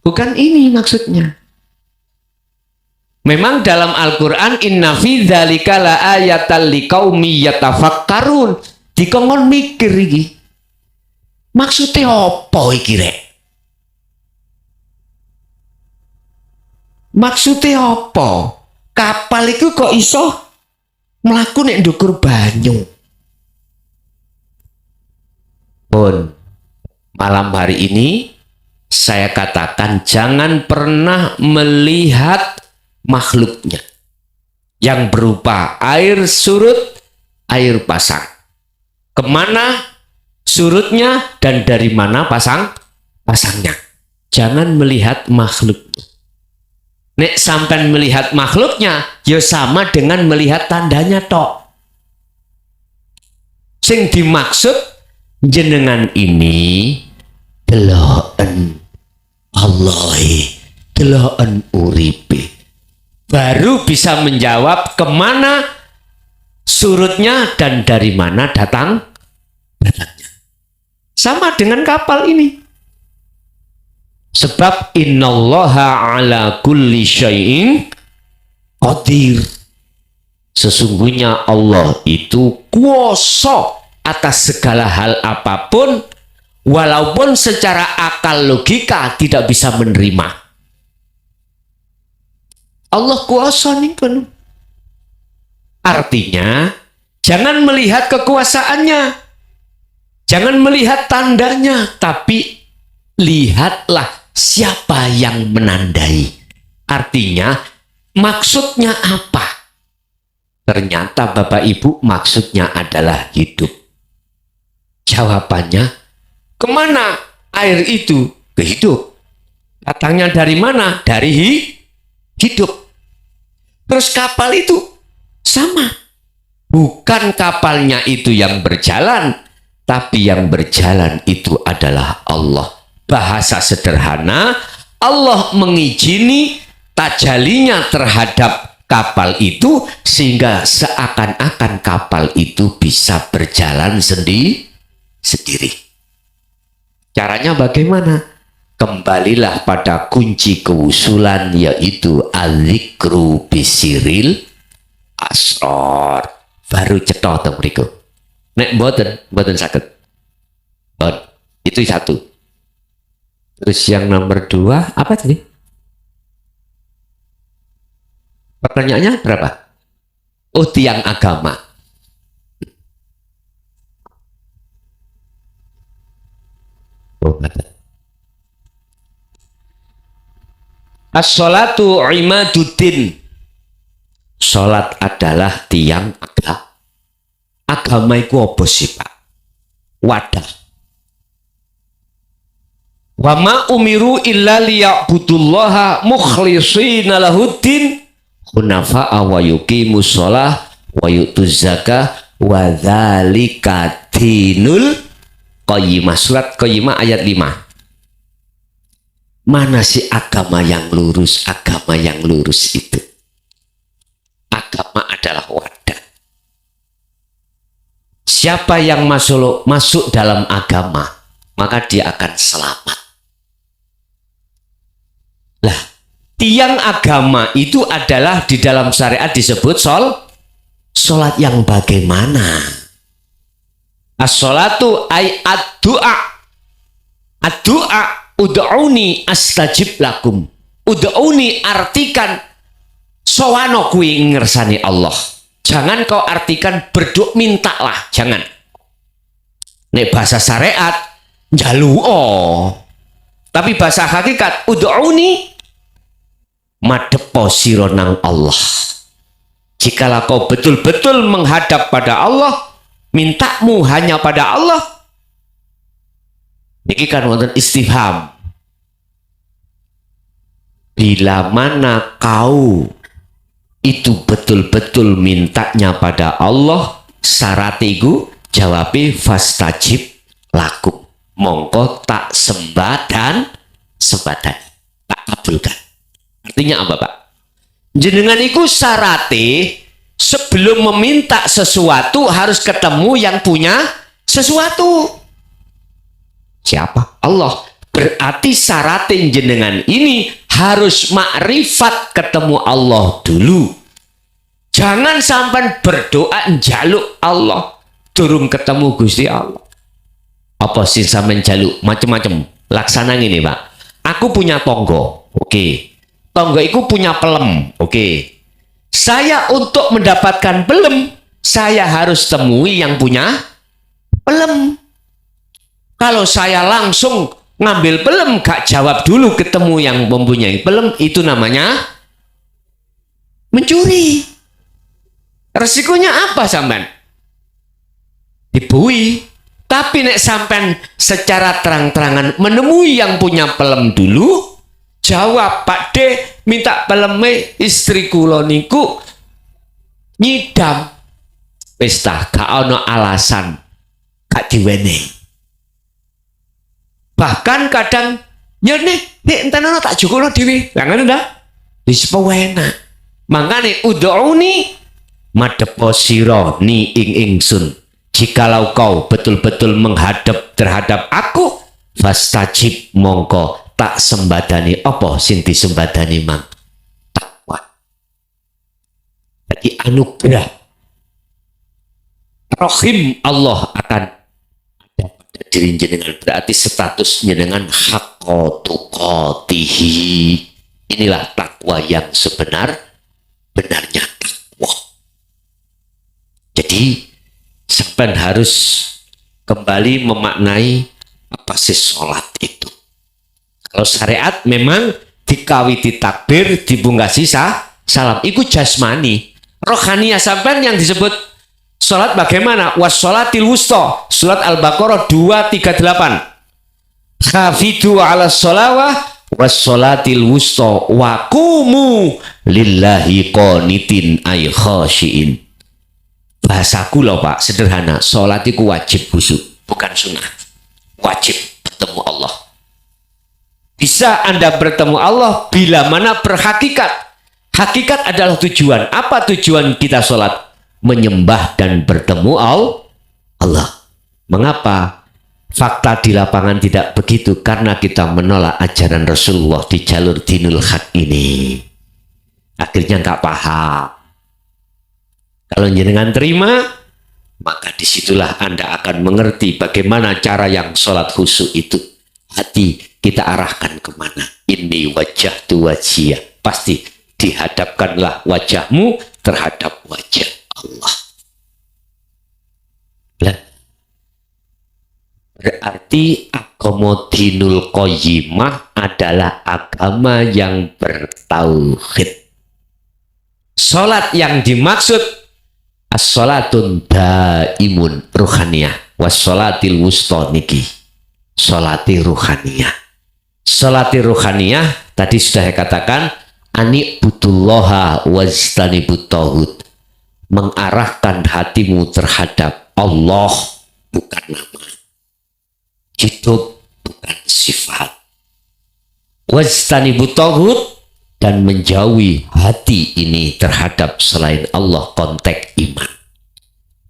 Bukan ini maksudnya. Memang dalam Al-Quran inna fi dzalika laayatal liqaumi yatafakkarun. Dikongkon mikir iki. Maksudnya apa iki rek? Maksudnya apa? Kapal itu kok iso mlaku nek ndukur banyu? Pun malam hari ini saya katakan jangan pernah melihat makhluknya yang berupa air surut, air pasang. Kemana surutnya dan dari mana pasangnya. Jangan melihat makhluknya. Nek sampai melihat makhluknya, ya sama dengan melihat tandanya tok. Sing dimaksud jenengan ini deloken Allahi, deloken uripe. Baru bisa menjawab kemana surutnya dan dari mana datangnya. Sama dengan kapal ini. Sebab innallaha ala kulli syai'in qadir. Sesungguhnya Allah itu kuasa atas segala hal apapun, walaupun secara akal logika tidak bisa menerima. Allah kuasa nih kan. Artinya, jangan melihat kekuasaannya, jangan melihat tandanya, tapi lihatlah siapa yang menandai. Artinya, maksudnya apa? Ternyata Bapak Ibu maksudnya adalah hidup. Jawabannya, kemana air itu? Ke hidup. Datangnya dari mana? Dari hidup. Terus kapal itu sama. Bukan kapalnya itu yang berjalan, tapi yang berjalan itu adalah Allah. Bahasa sederhana, Allah mengizini tajalinya terhadap kapal itu sehingga seakan-akan kapal itu bisa berjalan sendiri. Caranya bagaimana? Kembalilah pada kunci kewusulan, yaitu al-zikru bisiril asror. Baru cetok teng mriku. Nek mboten saged. Itu satu. Terus yang nomor 2 apa tadi? Pertanyaannya berapa? Oh, tiang agama. Oh, as-sholatu imaduddin. Sholat adalah tiang agama. Agama itu apa sih, Pak? Wadah. Wa ma umiru illa liya'budullaha mukhlishina lahuddin hunafa'a wa yuqimus shalah wa yu'tuz zakah wa dzalika dinul qayyimah. Surat Qayyimah ayat 5. Mana sih agama yang lurus? Agama yang lurus itu, agama adalah wadah. Siapa yang masuk dalam agama, maka dia akan selamat. Lah, tiang agama itu adalah di dalam syariat disebut sholat yang bagaimana? As-sholatu ay ad-du'a. Ad-du'a ud'uni astajib lakum. Ud'uni artikan sowano kui ngersani Allah. Jangan kau artikan berdoa mintalah, jangan. Nek bahasa syariat jaluo. Tapi bahasa hakikat ud'uni madepo sira nang Allah. Jikalau kau betul-betul menghadap pada Allah, mintamu hanya pada Allah. Niki kan wonten istifham. Bila mana kau itu betul-betul mintanya pada Allah, syarat iku jawabi fastajib lakum. Mongko tak sembadan tak kabulkan. Artinya apa, Pak? Jenengan iku syarate sebelum meminta sesuatu harus ketemu yang punya sesuatu. Siapa? Allah. Berarti syaratin jenengan ini harus makrifat ketemu Allah dulu. Jangan sampai berdoa njaluk Allah durung ketemu Gusti Allah. Apa sih sampean njaluk macam-macam? Laksana ini, Pak. Aku punya tonggo. Oke. Tonggo itu punya pelem. Oke. Saya untuk mendapatkan pelem, saya harus temui yang punya pelem. Kalau saya langsung ngambil pelem, gak jawab dulu ketemu yang mempunyai pelem, itu namanya mencuri. Resikonya apa sampean? Dibui. Tapi nek sampean secara terang-terangan menemui yang punya pelem dulu, jawab, Pak D, minta peleme istri kula niku nyidam. Wis tah, gak ono alasan, gak diwenehi. Bahkan kadang ya nek entenono tak jukono dhewe. Lah ngono ta? Wis penak. Mangkane ud'uni madepo sira ni ingsun. Jikalau kau betul-betul menghadap terhadap aku, fastajib mongko tak sembadani. Apa sing disembadani mang? Takwa. Jadi anugerah rahim Allah akan ada pada diri jenengan, berarti status jenengan haqqatuqatihi. Inilah takwa yang benarnya takwa. Jadi sampai harus kembali memaknai apa sih sholat itu. Kalau syariat memang dikawiti takbir, dibungkasi salam, itu jasmani. Rohaniyah sampai yang disebut sholat bagaimana? Wassolatil wusta, surat Al-Baqarah 238. Khafidu ala sholawah wassolatil wusta wa qumu lillahi qanitin ay khashiin. Bahasaku loh Pak, sederhana. Sholat itu wajib khusyuk, bukan sunnah. Wajib bertemu Allah. Bisa Anda bertemu Allah bila mana berhakikat. Hakikat adalah tujuan. Apa tujuan kita sholat? Menyembah dan bertemu Allah. Mengapa? Fakta di lapangan tidak begitu, karena kita menolak ajaran Rasulullah di jalur dinul haq ini. Akhirnya nggak paham. Kalau jenengan terima, maka disitulah Anda akan mengerti bagaimana cara yang sholat khusyuk itu. Hati kita arahkan kemana? Ini wajah tu wajiyah. Pasti dihadapkanlah wajahmu terhadap wajah Allah. Berarti agama dinul qayyimah adalah agama yang bertauhid. Sholat yang dimaksud as-sholatun daimun ruhaniyah wassolatil wusta niki sholati ruhaniyah. Sholati ruhaniyah tadi sudah saya katakan, ani butullaha wajtanibut tauhid, mengarahkan hatimu terhadap Allah, bukan nama, hidup bukan sifat. Wajtanibut tauhid, dan menjauhi hati ini terhadap selain Allah, konteks iman.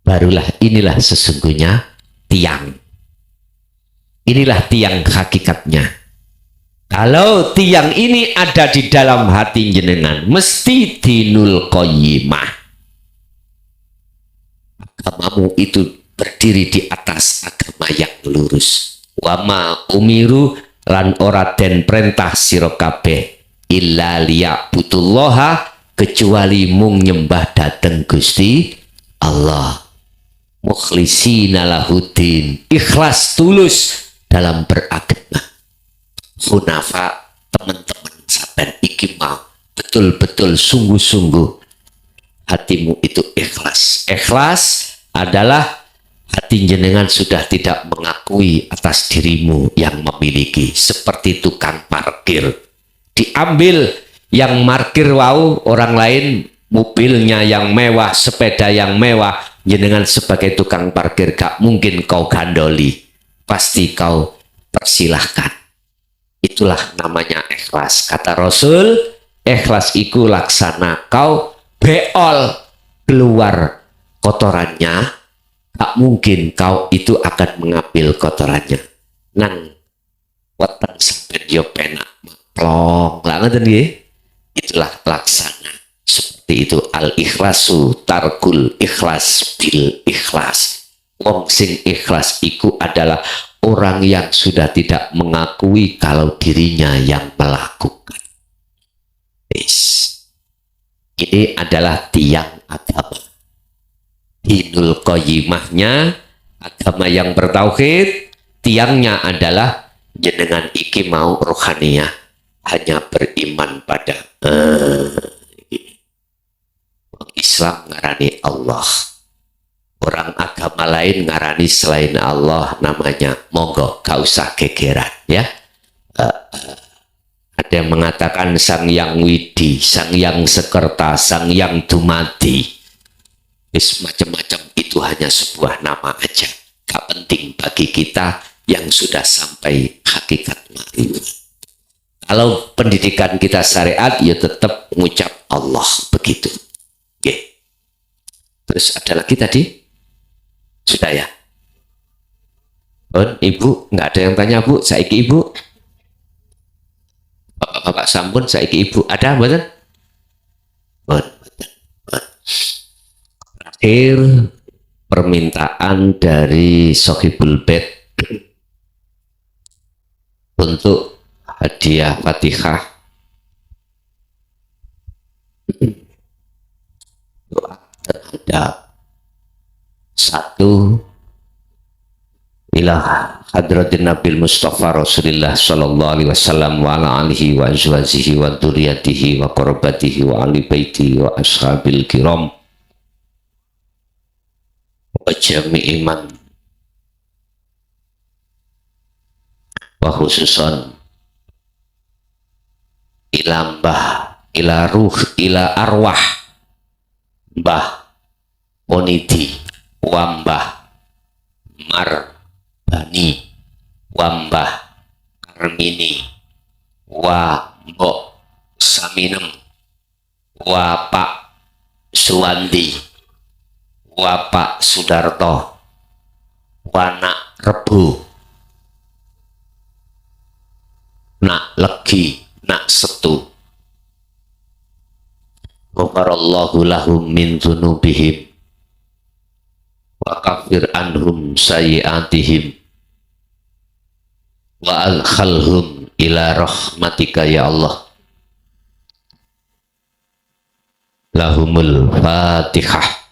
Barulah inilah sesungguhnya tiang. Inilah tiang hakikatnya. Kalau tiang ini ada di dalam hati jenengan, mesti dinul qayyimah. Agamamu itu berdiri di atas agama yang lurus. Wama umiru lan ora den perintah sira kabeh illa liya'budullaha, kecuali mung nyembah dateng Gusti Allah, mukhlisina lahuddin, ikhlas tulus dalam beragama. Hunafa, teman-teman saben iki mau betul-betul sungguh-sungguh hatimu itu ikhlas. Ikhlas adalah hati jenengan sudah tidak mengakui atas dirimu yang memiliki, seperti tukang parkir. Diambil yang parkir wau orang lain, mobilnya yang mewah, sepeda yang mewah, jenengan sebagai tukang parkir gak mungkin kau gandoli, pasti kau persilahkan. Itulah namanya ikhlas. Kata Rasul, ikhlas iku laksana kau beol keluar kotorannya, gak mungkin kau itu akan mengambil kotorannya. Nang watan sampai yo penak plong lah, itulah laksana seperti itu. Al ikhlasu tarkul ikhlas bil ikhlas. Wong sing ikhlas iku adalah orang yang sudah tidak mengakui kalau dirinya yang melakukan. Ini adalah tiang agama. Dinul qayyimahnya, agama yang bertauhid, tiangnya adalah jenengan iki mau rohaniyah, hanya beriman pada Islam ngarani Allah, orang agama lain ngarani selain Allah namanya monggo, gak usah gegeran ya. Ada yang mengatakan Sang Yang Widi, Sang Yang Sekerta, Sang Yang Dumadi, macam-macam, itu hanya sebuah nama aja, gak penting bagi kita yang sudah sampai hakikat ma'rifat. Kalau pendidikan kita syariat, ya tetap mengucap Allah begitu. Oke. Terus ada lagi tadi? Sudah ya? Bon, Ibu, nggak ada yang tanya Bu, saiki Ibu. Bapak-bapak sampun, saiki Ibu. Ada, betul? Bon, betul. Bon. terakhir permintaan dari Sohibul Bait untuk hadiah Fatihah doa terhadap satu ila hadratin Nabil Mustafa Rasulullah sallallahu alaihi wasallam wa ala alihi wa azwajihi wa dzurriyyatihi wa qurabatihi wa ali baiti wa ashabil kiram wa jami'i man wa khususan ila mbah ila ruh ila arwah mbah Onidi wa mbah Marbani wa mbah Karmini wa mbok Saminem wa Pak Suwandi wa Pak Sudarto wa Nak Rebu Nak Legi Nak Setu ghafarallahu lahum min dzunubihim wa kafir anhum sayyi'atihim wa adkhalhum ila rahmatika ya Allah. Lahumul Fatihah.